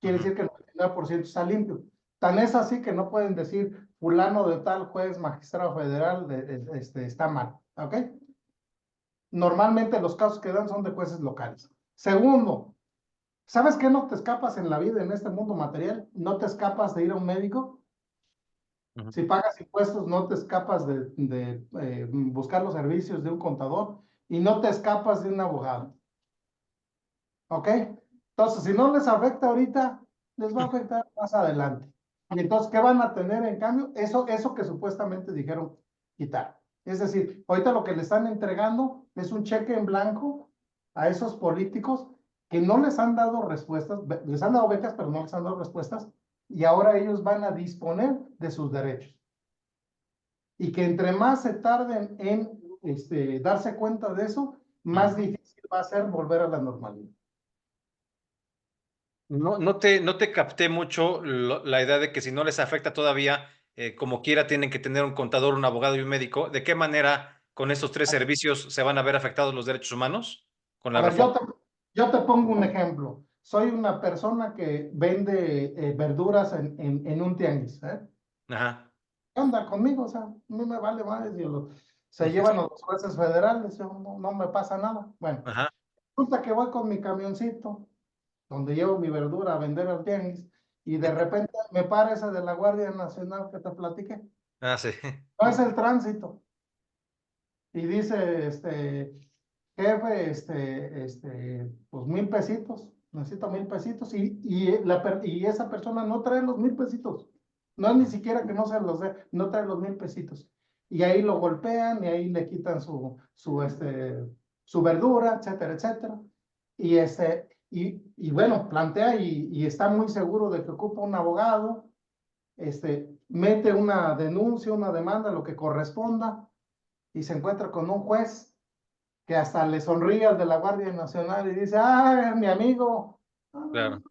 Quiere
Ujú.
decir que el 99% está limpio. Tan es así que no pueden decir fulano de tal juez, magistrado federal, está mal. ¿Ok? Normalmente los casos que dan son de jueces locales. Segundo, ¿sabes qué no te escapas en la vida, en este mundo material? No te escapas de ir a un médico.
Ujú.
Si pagas impuestos, no te escapas de buscar los servicios de un contador y no te escapas de un abogado. ¿Ok? Entonces, si no les afecta ahorita, les va a afectar más adelante. Y entonces, ¿qué van a tener en cambio? Eso que supuestamente dijeron quitar. Es decir, ahorita lo que le están entregando es un cheque en blanco a esos políticos que no les han dado respuestas, les han dado becas, pero no les han dado respuestas, y ahora ellos van a disponer de sus derechos. Y que entre más se tarden en darse cuenta de eso, más
Ujú.
difícil va a ser volver a la normalidad.
No te capté mucho la idea de que si no les afecta todavía, como quiera, tienen que tener un contador, un abogado y un médico. ¿De qué manera con estos tres servicios se van a ver afectados los derechos humanos con
A
la
ver,
reforma?
yo te pongo un ejemplo. Soy una persona que vende verduras en un tianguis.
Ajá.
¿Qué onda conmigo? O sea, no me vale más. Se llevan a los jueces federales, yo no me pasa nada. Bueno,
Ajá.
resulta que voy con mi camioncito, donde llevo mi verdura a vender al tianguis, y de repente me para ese de la Guardia Nacional que te platiqué.
Ah, sí.
No es el tránsito. Y dice, jefe, pues 1,000 pesitos, necesito 1,000 pesitos y esa persona no trae los 1,000 pesitos. No es ni siquiera que no se los dé, no trae los 1,000 pesitos. Y ahí lo golpean y ahí le quitan su verdura, etcétera, etcétera. Y bueno, plantea y está muy seguro de que ocupa un abogado, mete una denuncia, una demanda, lo que corresponda, y se encuentra con un juez que hasta le sonríe al de la Guardia Nacional y dice, ah, mi amigo.
Claro.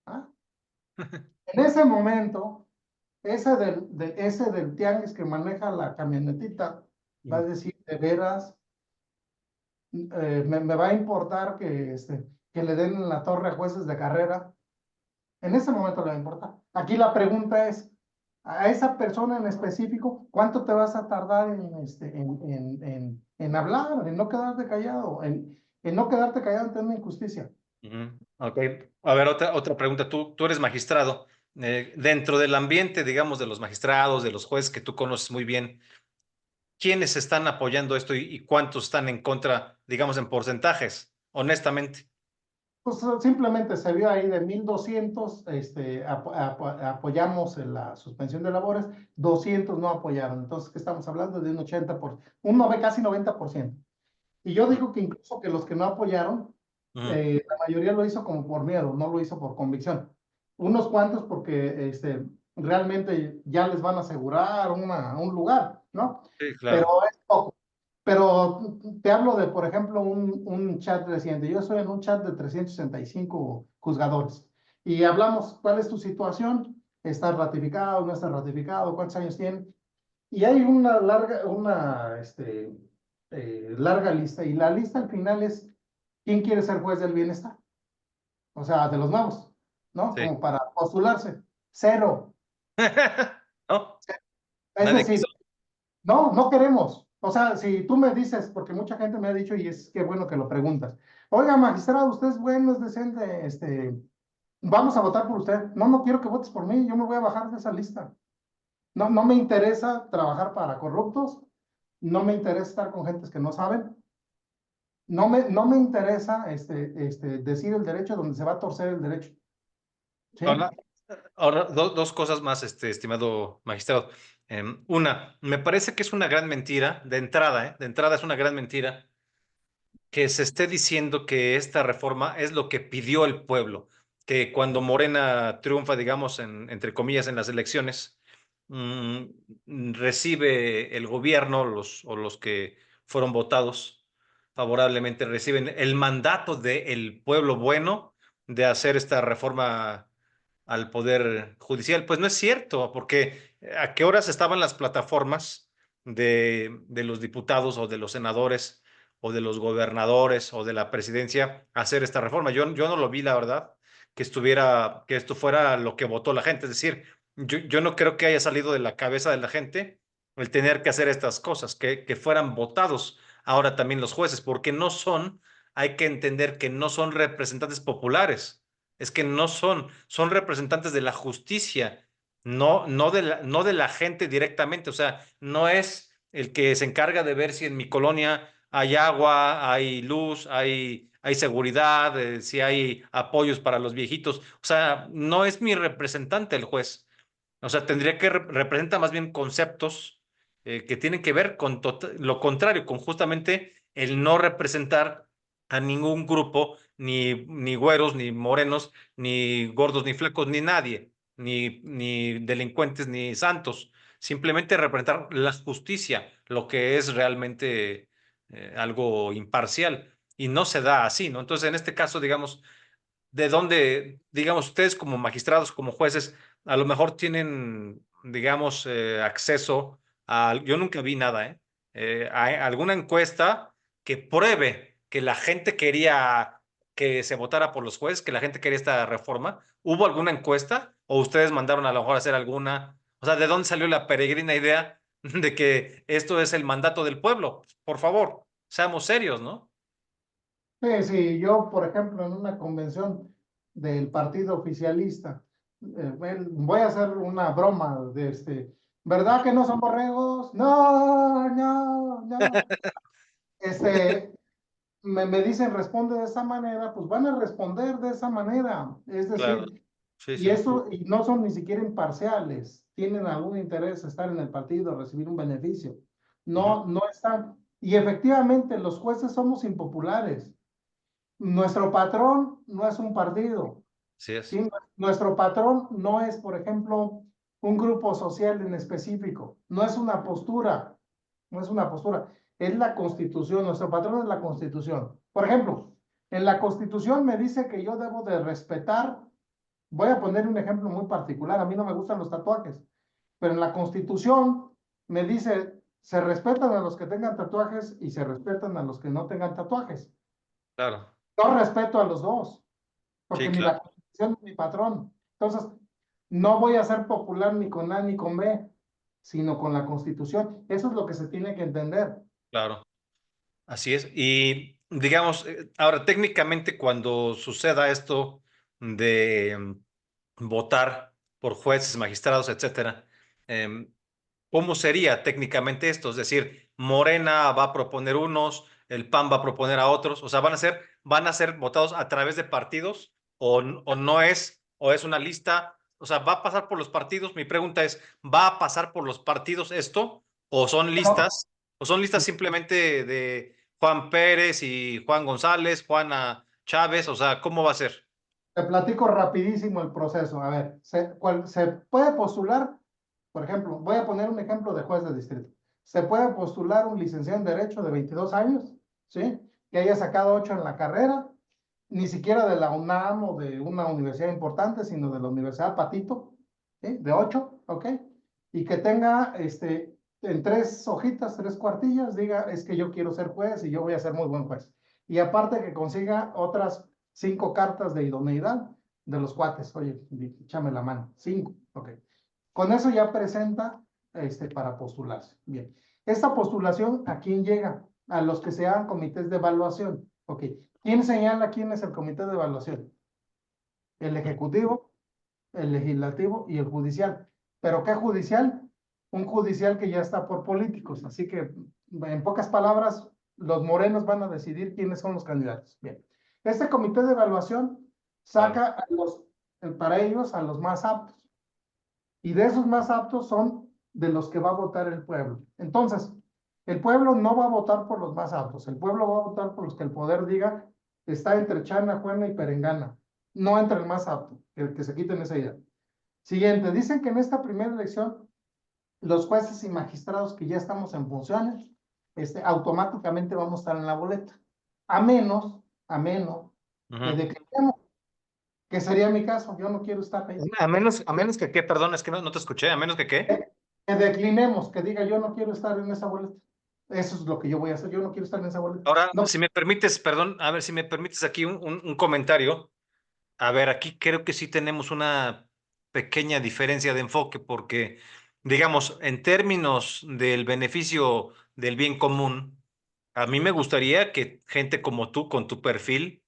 Ah. En ese momento, ese del tianguis que maneja la camionetita va a decir, de veras, me va a importar que le den la torre a jueces de carrera. En ese momento le va a importar. Aquí la pregunta es, a esa persona en específico, ¿cuánto te vas a tardar en hablar, en no quedarte callado, en no quedarte callado ante una injusticia?
Ok. A ver, otra pregunta. Tú eres magistrado. Dentro del ambiente, digamos, de los magistrados, de los jueces que tú conoces muy bien, ¿quiénes están apoyando esto y cuántos están en contra, digamos, en porcentajes? Honestamente.
Pues simplemente se vio ahí de 1,200, apoyamos en la suspensión de labores, 200 no apoyaron. Entonces, ¿qué estamos hablando? De un 80%, casi 90%. Y yo digo que incluso que los que no apoyaron,
Ujú.
la mayoría lo hizo como por miedo, no lo hizo por convicción. Unos cuantos porque realmente ya les van a asegurar un lugar, ¿no?
Sí,
Pero
claro.
es poco. Pero te hablo de, por ejemplo, un chat reciente. Yo estoy en un chat de 365 juzgadores y hablamos, ¿cuál es tu situación? ¿Estás ratificado? ¿No estás ratificado? ¿Cuántos años tienes? Y hay larga lista, y la lista al final es quién quiere ser juez del bienestar, o sea, de los nuevos, ¿no?
Sí.
Como para postularse. Cero.
¿No?
Es
Nadie
decir,
quiso.
no, no queremos. O sea, si tú me dices, porque mucha gente me ha dicho, y es que bueno que lo preguntas, oiga, magistrado, usted es bueno, es decente, vamos a votar por usted. No, no quiero que votes por mí, yo me voy a bajar de esa lista. No, no me interesa trabajar para corruptos, no me interesa estar con gentes que no saben. No me interesa decir el derecho donde se va a torcer el derecho. ¿Sí?
Ahora, dos cosas más, estimado magistrado. Una, me parece que es una gran mentira, de entrada es una gran mentira que se esté diciendo que esta reforma es lo que pidió el pueblo, que cuando Morena triunfa, digamos, entre comillas, en las elecciones, recibe el gobierno, o los que fueron votados favorablemente, reciben el mandato del pueblo bueno de hacer esta reforma al Poder Judicial. Pues no es cierto, porque ¿a qué horas estaban las plataformas de los diputados o de los senadores o de los gobernadores o de la presidencia a hacer esta reforma? Yo no lo vi, la verdad, que esto fuera lo que votó la gente. Es decir, yo no creo que haya salido de la cabeza de la gente el tener que hacer estas cosas, que fueran votados ahora también los jueces, porque no son, hay que entender que no son representantes populares, es que no son, son representantes de la justicia, no de la gente directamente, o sea, no es el que se encarga de ver si en mi colonia hay agua, hay luz, hay seguridad, si hay apoyos para los viejitos, o sea, no es mi representante el juez. O sea, tendría que representa más bien conceptos que tienen que ver con lo contrario, con justamente el no representar a ningún grupo, ni güeros, ni morenos, ni gordos, ni flacos, ni nadie, ni delincuentes, ni santos. Simplemente representar la justicia, lo que es realmente algo imparcial. Y no se da así, ¿no? Entonces, en este caso, digamos, de dónde, digamos, ustedes como magistrados, como jueces, a lo mejor tienen, digamos, acceso a, yo nunca vi nada, a alguna encuesta que pruebe que la gente quería que se votara por los jueces, que la gente quería esta reforma. ¿Hubo alguna encuesta o ustedes mandaron a lo mejor a hacer alguna? O sea, ¿de dónde salió la peregrina idea de que esto es el mandato del pueblo? Por favor, seamos serios, ¿no?
Sí, sí, yo, por ejemplo, en una convención del partido oficialista, voy a hacer una broma ¿verdad que no son borregos? No, no, no. Este, me dicen responde de esa manera, pues van a responder de esa manera. Es
Claro,
decir,
sí,
y
sí,
eso, y no son ni siquiera imparciales, tienen algún interés estar en el partido, recibir un beneficio.
ujú,
No, no están. Y efectivamente, los jueces somos impopulares. Nuestro patrón no es un partido,
así es,
¿sí? Nuestro patrón no es, por ejemplo, un grupo social en específico, no es una postura, no es una postura, es la Constitución, nuestro patrón es la Constitución. Por ejemplo, en la Constitución me dice que yo debo de respetar, voy a poner un ejemplo muy particular, a mí no me gustan los tatuajes, pero en la Constitución me dice, se respetan a los que tengan tatuajes y se respetan a los que no tengan tatuajes.
claro,
Yo respeto a los dos,
sí,
porque
claro,
la Constitución es mi patrón. Entonces, no voy a ser popular ni con A ni con B, sino con la Constitución. Eso es lo que se tiene que entender.
claro, así es. Y digamos, ahora técnicamente cuando suceda esto de votar por jueces, magistrados, etcétera, em, ¿cómo sería técnicamente esto? Es decir, Morena va a proponer unos, el PAN va a proponer a otros, o sea, van a ser votados a través de partidos o no es, o es una lista, o sea, ¿va a pasar por los partidos? Mi pregunta es, ¿va a pasar por los partidos esto
No,
o son listas simplemente de Juan Pérez y Juan González, Juana Chávez, o sea, ¿cómo va a ser?
te platico rapidísimo el proceso. A ver, se puede postular, por ejemplo, voy a poner un ejemplo de juez de distrito. Se puede postular un licenciado en Derecho de 22 años, ¿sí? Que haya sacado 8 en la carrera, ni siquiera de la UNAM o de una universidad importante, sino de la Universidad Patito, ¿sí? De 8, ¿ok? Y que tenga, en 3 hojitas, 3 cuartillas, diga, es que yo quiero ser juez y yo voy a ser muy buen juez. Y aparte que consiga otras 5 cartas de idoneidad de los cuates. Oye, échame la mano. 5, ok. Con eso ya presenta para postularse. Bien. Esta postulación, ¿a quién llega? A los que se hagan comités de evaluación. Ok. ¿Quién señala quién es el comité de evaluación? El ejecutivo, el legislativo y el judicial. ¿Pero qué judicial? Un judicial que ya está por políticos. Así que, en pocas palabras, los morenos van a decidir quiénes son los candidatos. Bien. Este comité de evaluación
Claro,
saca para ellos a los más aptos. Y de esos más aptos son de los que va a votar el pueblo. Entonces, el pueblo no va a votar por los más aptos, el pueblo va a votar por los que el poder diga está entre Chana, Juana y Perengana, no entre el más apto, el que se quiten esa idea. Siguiente, dicen que en esta primera elección los jueces y magistrados que ya estamos en funciones, automáticamente vamos a estar en la boleta, a menos que
ujú.
declaremos, que sería mi caso, yo no quiero estar ahí.
A menos que qué, perdón, es que no te escuché, a menos que qué.
Que declinemos, que diga yo no quiero estar en esa boleta. Eso es lo que yo voy a hacer, yo no quiero estar en esa boleta.
Ahora,
No,
si me permites, perdón, a ver si me permites aquí un comentario. A ver, aquí creo que sí tenemos una pequeña diferencia de enfoque porque, digamos, en términos del beneficio del bien común, a mí me gustaría que gente como tú, con tu perfil,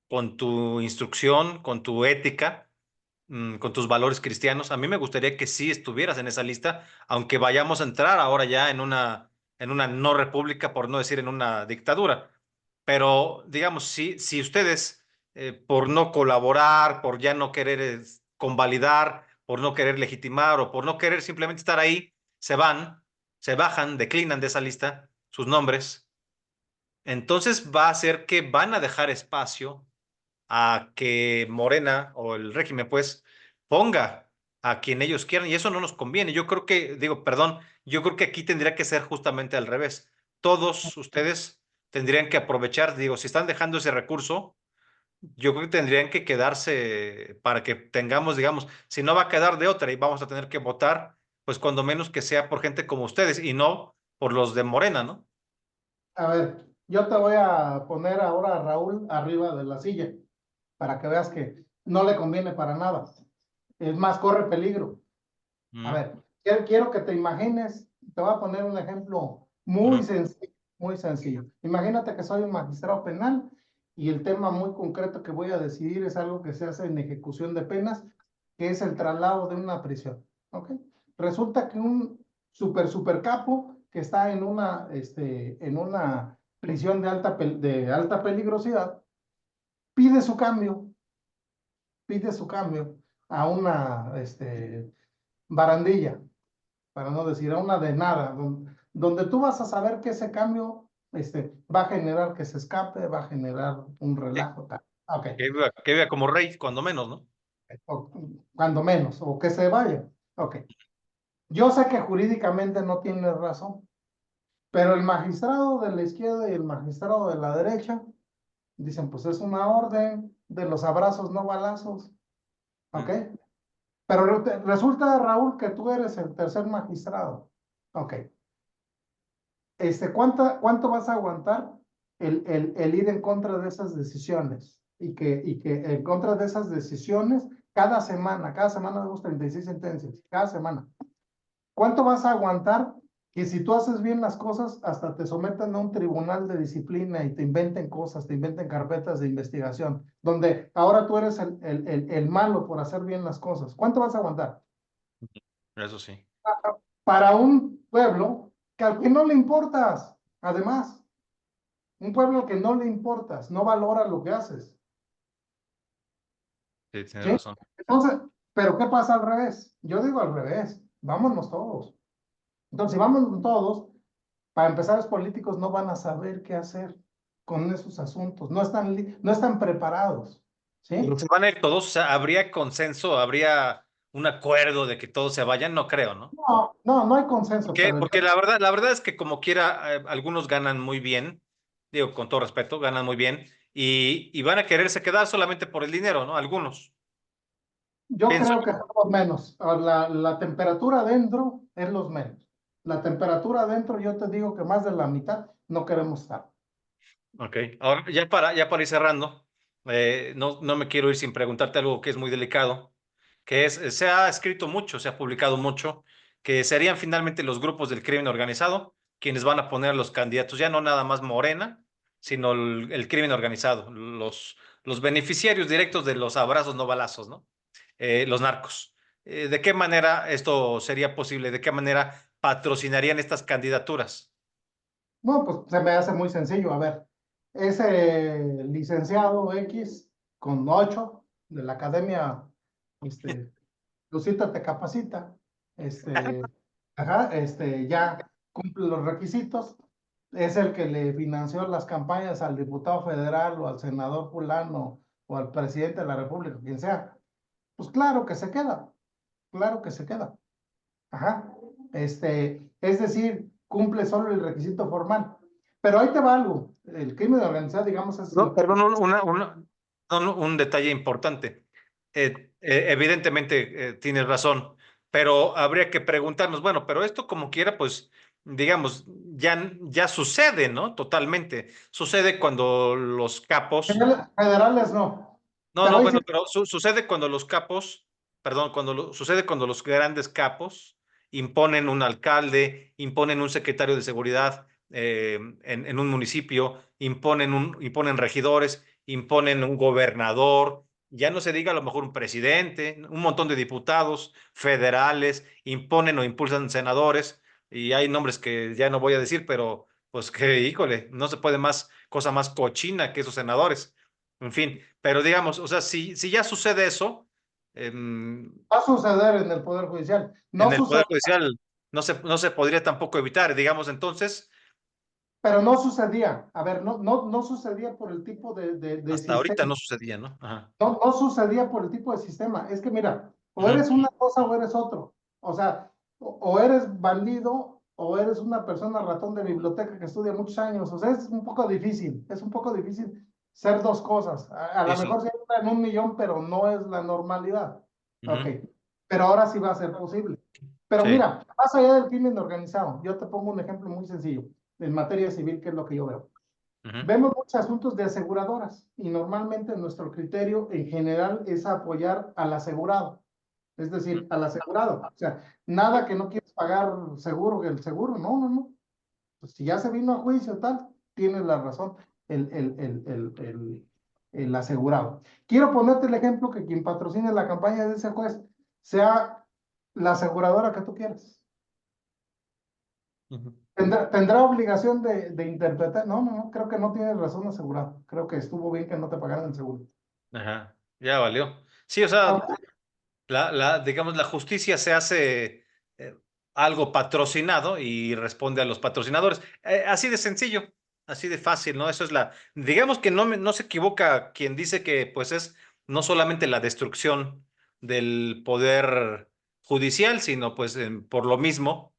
con tu instrucción, con tu ética, con tus valores cristianos. A mí me gustaría que sí estuvieras en esa lista, aunque vayamos a entrar ahora ya en una no república, por no decir en una dictadura. Pero, digamos, si ustedes, por no colaborar, por ya no querer convalidar, por no querer legitimar o por no querer simplemente estar ahí, se van, se bajan, declinan de esa lista sus nombres, entonces va a ser que van a dejar espacio a que Morena o el régimen, pues, ponga a quien ellos quieran y eso no nos conviene. Yo creo que, digo, perdón, yo creo que aquí tendría que ser justamente al revés. Todos ustedes tendrían que aprovechar, digo, si están dejando ese recurso, yo creo que tendrían que quedarse para que tengamos, digamos, si no va a quedar de otra y vamos a tener que votar, pues cuando menos que sea por gente como ustedes y no por los de Morena, ¿no?
a ver, yo te voy a poner ahora a Raúl arriba de la silla para que veas que no le conviene para nada. Es más, corre peligro. A
Mm,
ver, quiero que te imagines, te voy a poner un ejemplo
ujú,
muy sencillo, muy sencillo. Imagínate que soy un magistrado penal y el tema muy concreto que voy a decidir es algo que se hace en ejecución de penas, que es el traslado de una prisión. ¿Ok? Resulta que un super capo que está en una prisión de alta peligrosidad, pide su cambio, a una barandilla, para no decir a una de nada, donde tú vas a saber que ese cambio va a generar que se escape, va a generar un
Sí,
relajo, tal. Ok,
que viva como rey, cuando menos, ¿no?
o, cuando menos, o que se vaya. Ok, yo sé que jurídicamente no tiene razón, pero el magistrado de la izquierda y el magistrado de la derecha dicen, pues es una orden de los abrazos, no balazos. ¿Ok?
Mm.
Pero resulta, Raúl, que tú eres el tercer magistrado. Ok. ¿Cuánto vas a aguantar el ir en contra de esas decisiones? Y que en contra de esas decisiones, cada semana vemos 36 sentencias, cada semana. ¿Cuánto vas a aguantar que si tú haces bien las cosas, hasta te someten a un tribunal de disciplina y te inventen cosas, te inventen carpetas de investigación, donde ahora tú eres el malo por hacer bien las cosas? ¿Cuánto vas a aguantar?
Eso sí.
Para un pueblo que al que no le importas, además, un pueblo al que no le importas, no valora lo que haces,
Sí, tienes
¿sí?
razón.
Entonces, ¿pero qué pasa al revés? Yo digo al revés, vámonos todos. Entonces, si vámonos todos, para empezar, los políticos no van a saber qué hacer con esos asuntos, no están preparados,
Pero
¿sí?
se van a ir todos, o sea, ¿habría consenso, habría un acuerdo de que todos se vayan? No creo, ¿no?
No, no, no hay consenso,
Porque,
pero
porque la verdad es que como quiera, algunos ganan muy bien, digo, con todo respeto, ganan muy bien, y van a quererse quedar solamente por el dinero, ¿no? Algunos,
yo
pienso
creo
yo.
que son los menos. La temperatura adentro es los menos. La temperatura adentro, yo te digo que más de la mitad no queremos estar.
Ok, ahora ya para ir cerrando, no me quiero ir sin preguntarte algo que es muy delicado, que es, se ha escrito mucho, se ha publicado mucho, que serían finalmente los grupos del crimen organizado quienes van a poner a los candidatos, ya no nada más Morena, sino el crimen organizado, los beneficiarios directos de los abrazos no balazos, ¿no? Los narcos. ¿De qué manera esto sería posible? ¿De qué manera patrocinarían estas candidaturas?
No, pues se me hace muy sencillo. A ver, ese licenciado X con 8 de la academia, este, Lucita te capacita, ajá, ya cumple los requisitos, es el que le financió las campañas al diputado federal o al senador fulano o al presidente de la República, quien sea. Pues claro que se queda. Ajá. Es decir, cumple solo el requisito formal. Pero ahí te va algo. El crimen organizado, digamos, es
No,
lo que
perdón, un detalle importante. Evidentemente tienes razón, pero habría que preguntarnos, bueno, pero esto como quiera, pues, digamos, ya sucede, ¿no? Totalmente. Sucede cuando los capos,
federales no.
no,
Pero
no,
ahí sí,
bueno, pero sucede cuando los capos, perdón, sucede cuando los grandes capos imponen un alcalde, imponen un secretario de seguridad en un municipio, imponen regidores, imponen un gobernador, ya no se diga a lo mejor un presidente, un montón de diputados federales, imponen o impulsan senadores, y hay nombres que ya no voy a decir, pero pues que, híjole, no se puede más cosa más cochina que esos senadores. En fin, pero digamos, o sea, si ya sucede eso,
va a suceder en el Poder Judicial. No
en el
sucede,
Poder Judicial no se podría tampoco evitar, digamos, entonces,
pero no sucedía. A ver, no sucedía por el tipo de
hasta ahorita
sistema.
no sucedía, ¿no? Ajá.
No sucedía por el tipo de sistema. Es que mira, o
Ujú,
eres una cosa o eres otro. O sea, o eres bandido o eres una persona ratón de biblioteca que estudia muchos años. O sea, es un poco difícil ser dos cosas. A
sí,
lo mejor se entra en un millón, pero no es la normalidad. Ok,
ujú,
pero ahora sí va a ser posible. Pero
sí,
mira, más allá del crimen organizado, yo te pongo un ejemplo muy sencillo en materia civil, que es lo que yo veo.
ujú,
Vemos muchos asuntos de aseguradoras y normalmente nuestro criterio en general es apoyar al asegurado, es
ujú,
decir, al asegurado. O sea, nada que no quieres pagar seguro que el seguro, no. Pues si ya se vino a juicio, tal, tienes la razón, el, el, el, el, el, el asegurado. Quiero ponerte el ejemplo que quien patrocine la campaña de ese juez sea la aseguradora que tú quieras.
Ujú.
¿Tendrá obligación de interpretar? No, no, no, creo que no tienes razón asegurado. Creo que estuvo bien que no te pagaran el seguro.
Ajá, ya valió. Sí, o sea,
Ahora,
digamos, la justicia se hace algo patrocinado y responde a los patrocinadores. Así de sencillo, así de fácil, ¿no? Eso es digamos que no se equivoca quien dice que pues es no solamente la destrucción del poder judicial, sino pues por lo mismo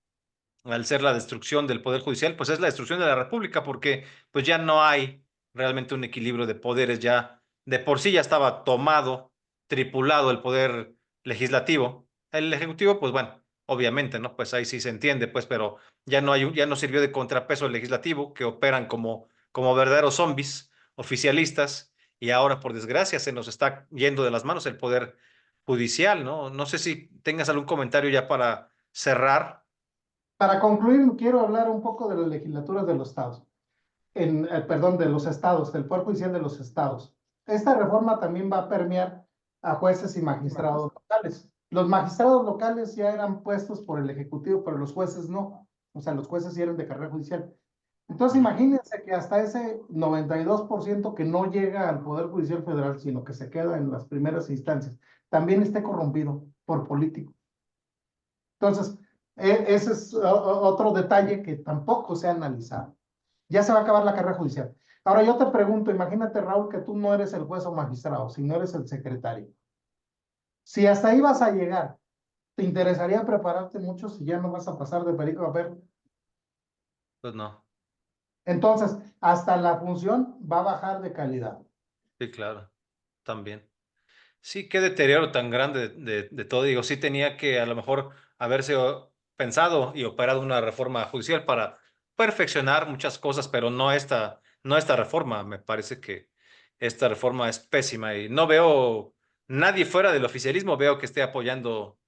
al ser la destrucción del Poder Judicial, pues es la destrucción de la República, porque pues ya no hay realmente un equilibrio de poderes, ya de por sí ya estaba tomado, tripulado el Poder Legislativo. El Ejecutivo, pues bueno, obviamente, ¿no? Pues ahí sí se entiende, pues, pero ya no sirvió de contrapeso el Legislativo, que operan como verdaderos zombies oficialistas, y ahora, por desgracia, se nos está yendo de las manos el Poder Judicial, ¿no? No sé si tengas algún comentario ya para cerrar.
para concluir, quiero hablar un poco de las legislaturas de los estados. Perdón, de los estados, del Poder Judicial de los estados. Esta reforma también va a permear a jueces y magistrados locales. Los magistrados locales ya eran puestos por el Ejecutivo, pero los jueces no. O sea, los jueces sí eran de carrera judicial. Entonces,
Ujú.
imagínense que hasta ese 92% que no llega al Poder Judicial Federal, sino que se queda en las primeras instancias, también esté corrompido por políticos. Entonces, ese es otro detalle que tampoco se ha analizado. Ya se va a acabar la carrera judicial. Ahora yo te pregunto, imagínate, Raúl, que tú no eres el juez o magistrado, sino eres el secretario. Si hasta ahí vas a llegar, ¿te interesaría prepararte mucho si ya no vas a pasar de perico a perro?
Pues no,
Entonces, hasta la función va a bajar de calidad.
sí, claro, también. Sí, qué deterioro tan grande de todo. Digo, sí tenía que a lo mejor haberse pensado y operado una reforma judicial para perfeccionar muchas cosas, pero no esta reforma. Me parece que esta reforma es pésima y no veo nadie fuera del oficialismo, veo que esté apoyando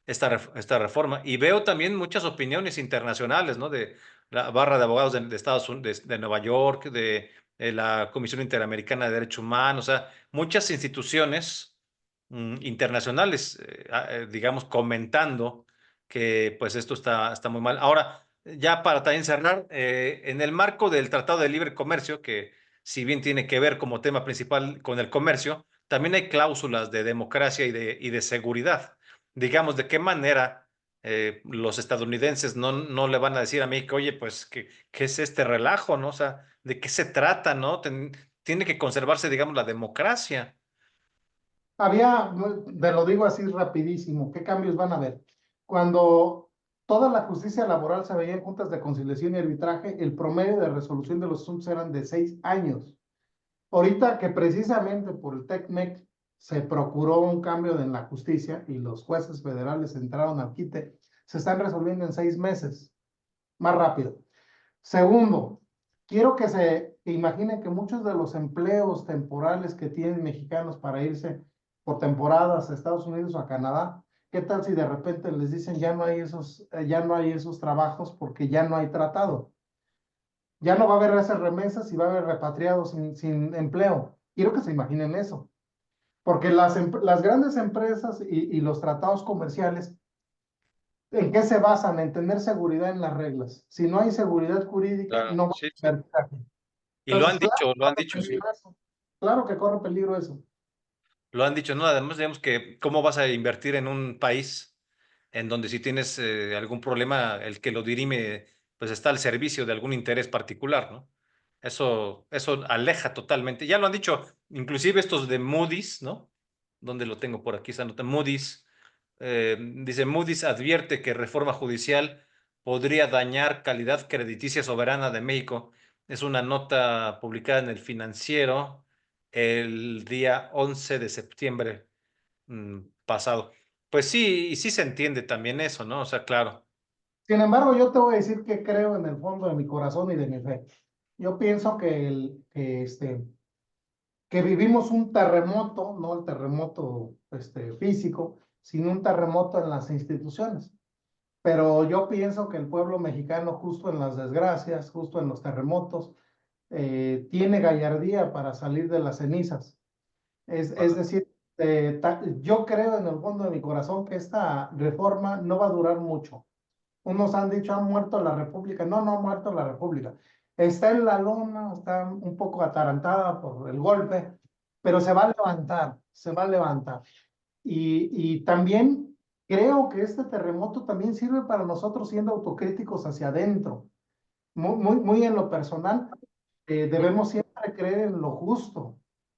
esta reforma. Y veo también muchas opiniones internacionales, ¿no? De la barra de abogados de Estados Unidos, de Nueva York, de la Comisión Interamericana de Derechos Humanos, o sea, muchas instituciones internacionales, digamos, comentando que pues esto está muy mal. Ahora, ya para también cerrar, en el marco del Tratado de Libre Comercio, que si bien tiene que ver como tema principal con el comercio, también hay cláusulas de democracia y de seguridad. Digamos, de qué manera los estadounidenses no le van a decir a México, oye, pues, ¿qué es este relajo, no? O sea, ¿de qué se trata, no? Tiene que conservarse, digamos, la democracia.
Te lo digo así rapidísimo, ¿qué cambios van a haber? Cuando toda la justicia laboral se veía en juntas de conciliación y arbitraje, el promedio de resolución de los asuntos eran de 6 años. Ahorita que precisamente por el TECMEC se procuró un cambio en la justicia y los jueces federales entraron al quite, se están resolviendo en 6 meses, más rápido. Segundo, quiero que se imaginen que muchos de los empleos temporales que tienen mexicanos para irse por temporadas a Estados Unidos o a Canadá, ¿qué tal si de repente les dicen ya no hay esos trabajos porque ya no hay tratado? Ya no va a haber esas remesas y va a haber repatriados sin empleo. Quiero que se imaginen eso, porque las grandes empresas y los tratados comerciales, ¿en qué se basan? En tener seguridad en las reglas. Si no hay seguridad jurídica,
Claro,
no va
sí,
a
sí.
haber traje.
Y
Entonces, claro,
lo han
corre
dicho, sí.
peligro eso. Claro que corre peligro eso.
Lo han dicho, ¿no? Además, digamos que, ¿cómo vas a invertir en un país en donde si tienes algún problema, el que lo dirime, pues está al servicio de algún interés particular, ¿no? Eso aleja totalmente. Ya lo han dicho, inclusive estos de Moody's, ¿no? ¿Dónde lo tengo por aquí? Esta nota, Moody's. Dice, Moody's advierte que reforma judicial podría dañar calidad crediticia soberana de México. Es una nota publicada en el Financiero el día 11 de septiembre pasado. Pues sí, y sí se entiende también eso, ¿no? O sea, claro.
Sin embargo, yo te voy a decir que creo en el fondo de mi corazón y de mi fe. Yo pienso que vivimos un terremoto, no el terremoto físico, sino un terremoto en las instituciones. Pero yo pienso que el pueblo mexicano, justo en las desgracias, justo en los terremotos, tiene gallardía para salir de las cenizas. Es decir, yo creo en el fondo de mi corazón que esta reforma no va a durar mucho. Unos han dicho, ha muerto la República. No, no ha muerto la República. Está en la lona, está un poco atarantada por el golpe, pero se va a levantar, se va a levantar. Y también creo que este terremoto también sirve para nosotros siendo autocríticos hacia adentro. Muy en lo personal, debemos siempre creer en lo justo,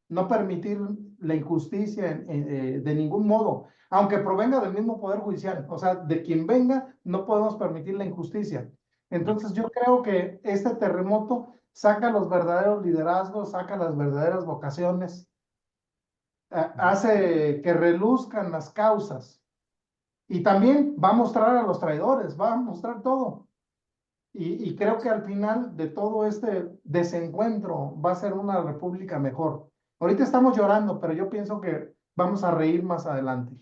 no permitir la injusticia de ningún modo, aunque provenga del mismo Poder Judicial, o sea, de quien venga, no podemos permitir la injusticia. Entonces yo creo que este terremoto saca los verdaderos liderazgos, saca las verdaderas vocaciones, hace que reluzcan las causas y también va a mostrar a los traidores, va a mostrar todo. Y creo que al final de todo este desencuentro va a ser una república mejor. Ahorita estamos llorando, pero yo pienso que vamos a reír más adelante.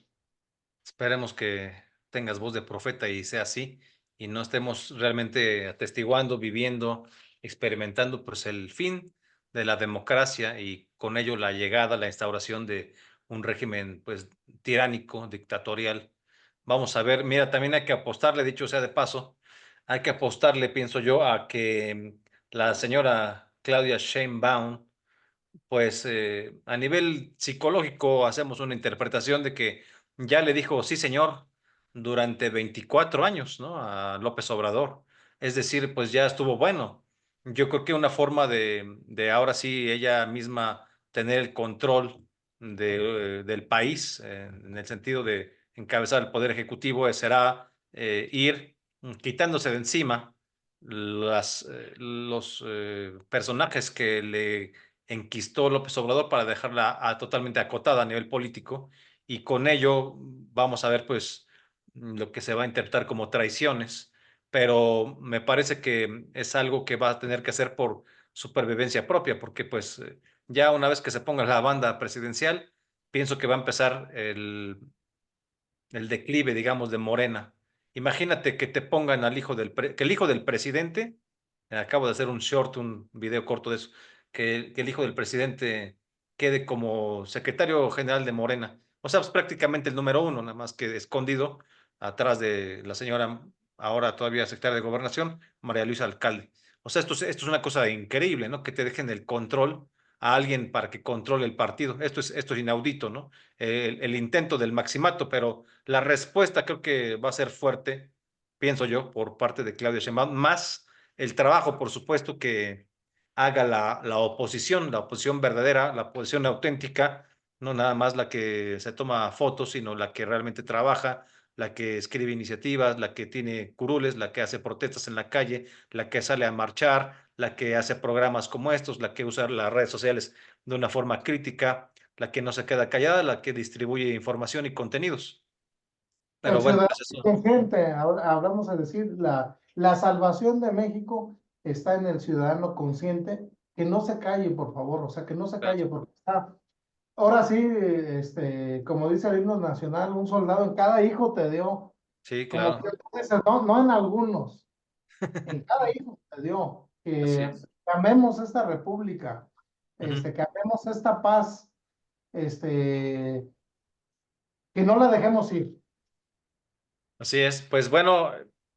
Esperemos que tengas voz de profeta y sea así, y no estemos realmente atestiguando, viviendo, experimentando pues el fin de la democracia y con ello la llegada, la instauración de un régimen pues tiránico, dictatorial. Vamos a ver, mira, también hay que apostarle, dicho sea de paso, hay que apostarle, pienso yo, a que la señora Claudia Sheinbaum pues a nivel psicológico hacemos una interpretación de que ya le dijo sí, señor, durante 24 años, ¿no? A López Obrador. Es decir, pues ya estuvo bueno. Yo creo que una forma de ahora sí ella misma tener el control del país, en el sentido de encabezar el poder ejecutivo, será ir quitándose de encima los personajes que le enquistó López Obrador para dejarla totalmente acotada a nivel político y con ello vamos a ver pues lo que se va a interpretar como traiciones, pero me parece que es algo que va a tener que hacer por supervivencia propia, porque pues ya una vez que se ponga la banda presidencial, pienso que va a empezar el declive, digamos, de Morena. Imagínate que te pongan al hijo que el hijo del presidente, acabo de hacer un short, un video corto de eso, que el hijo del presidente quede como secretario general de Morena. O sea, pues prácticamente el número uno, nada más que escondido atrás de la señora, ahora todavía secretaria de Gobernación, María Luisa Alcalde. O sea, esto es una cosa increíble, ¿no? Que te dejen el control a alguien para que controle el partido. Esto es inaudito, ¿no? El intento del maximato, pero la respuesta creo que va a ser fuerte, pienso yo, por parte de Claudia Sheinbaum, más el trabajo, por supuesto, que haga la oposición verdadera, la oposición auténtica, no nada más la que se toma fotos, sino la que realmente trabaja, la que escribe iniciativas, la que tiene curules, la que hace protestas en la calle, la que sale a marchar, la que hace programas como estos, la que usa las redes sociales de una forma crítica, la que no se queda callada, la que distribuye información y contenidos.
El
Pero bueno,
ciudadano
pues eso.
consciente, ahora vamos a decir, la salvación de México está en el ciudadano consciente, que no se calle, por favor, o sea, que no se
Claro.
calle, porque está, ahora sí, como dice el himno nacional, un soldado en cada hijo te dio,
Sí,
como
claro.
que no, no en algunos, en cada hijo te dio,
Así
que
es.
amemos esta república,
Ujú.
que amemos esta paz, este, que no la dejemos ir.
Así es. Pues bueno,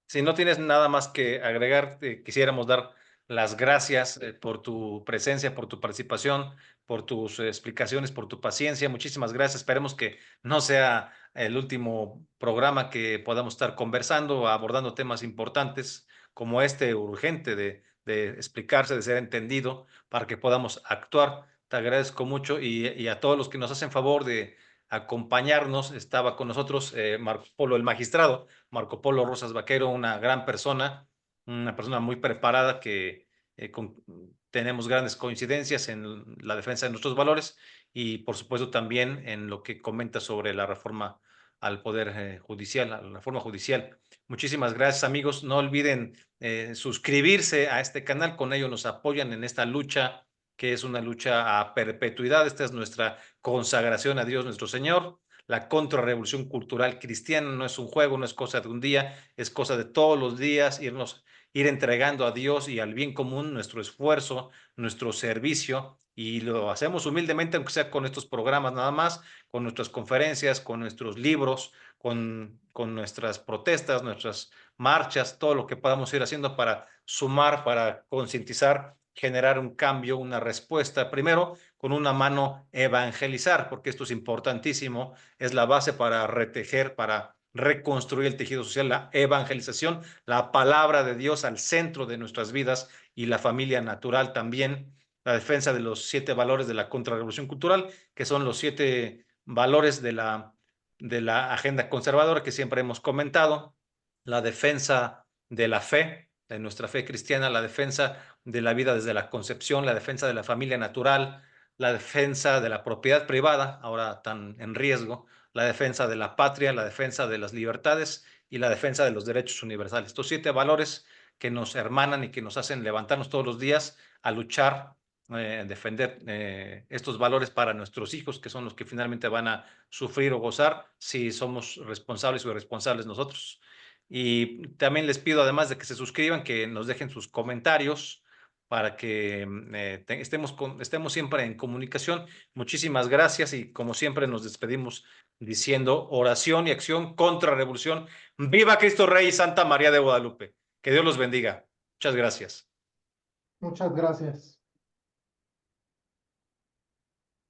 si no tienes nada más que agregar, quisiéramos dar las gracias por tu presencia, por tu participación, por tus explicaciones, por tu paciencia. Muchísimas gracias. Esperemos que no sea el último programa que podamos estar conversando, abordando temas importantes como este, urgente de explicarse, de ser entendido, para que podamos actuar. Te agradezco mucho y a todos los que nos hacen favor de acompañarnos. Estaba con nosotros Marco Polo, el magistrado, Marco Polo Rosas Vaquero, una persona muy preparada que tenemos grandes coincidencias en la defensa de nuestros valores y por supuesto también en lo que comenta sobre la reforma al Poder Judicial, a la reforma judicial. Muchísimas gracias amigos. No olviden suscribirse a este canal, con ello nos apoyan en esta lucha que es una lucha a perpetuidad. Esta es nuestra consagración a Dios nuestro Señor. La contrarrevolución cultural cristiana no es un juego, no es cosa de un día, es cosa de todos los días irnos ir entregando a Dios y al bien común nuestro esfuerzo, nuestro servicio, y lo hacemos humildemente, aunque sea con estos programas nada más, con nuestras conferencias, con nuestros libros, con nuestras protestas, nuestras marchas, todo lo que podamos ir haciendo para sumar, para concientizar, generar un cambio, una respuesta. Primero, con una mano evangelizar, porque esto es importantísimo, es la base para retejer, para reconstruir el tejido social, la evangelización, la palabra de Dios al centro de nuestras vidas y la familia natural también, la defensa de los 7 valores de la contrarrevolución cultural, que son los 7 valores de la agenda conservadora que siempre hemos comentado, la defensa de la fe, de nuestra fe cristiana, la defensa de la vida desde la concepción, la defensa de la familia natural, la defensa de la propiedad privada, ahora tan en riesgo, la defensa de la patria, la defensa de las libertades y la defensa de los derechos universales. Estos 7 valores que nos hermanan y que nos hacen levantarnos todos los días a luchar, defender estos valores para nuestros hijos, que son los que finalmente van a sufrir o gozar si somos responsables o irresponsables nosotros. Y también les pido, además de que se suscriban, que nos dejen sus comentarios para que estemos siempre en comunicación. Muchísimas gracias y como siempre nos despedimos diciendo oración y acción contra revolución. ¡Viva Cristo Rey y Santa María de Guadalupe! Que Dios los bendiga. Muchas gracias.
Muchas gracias.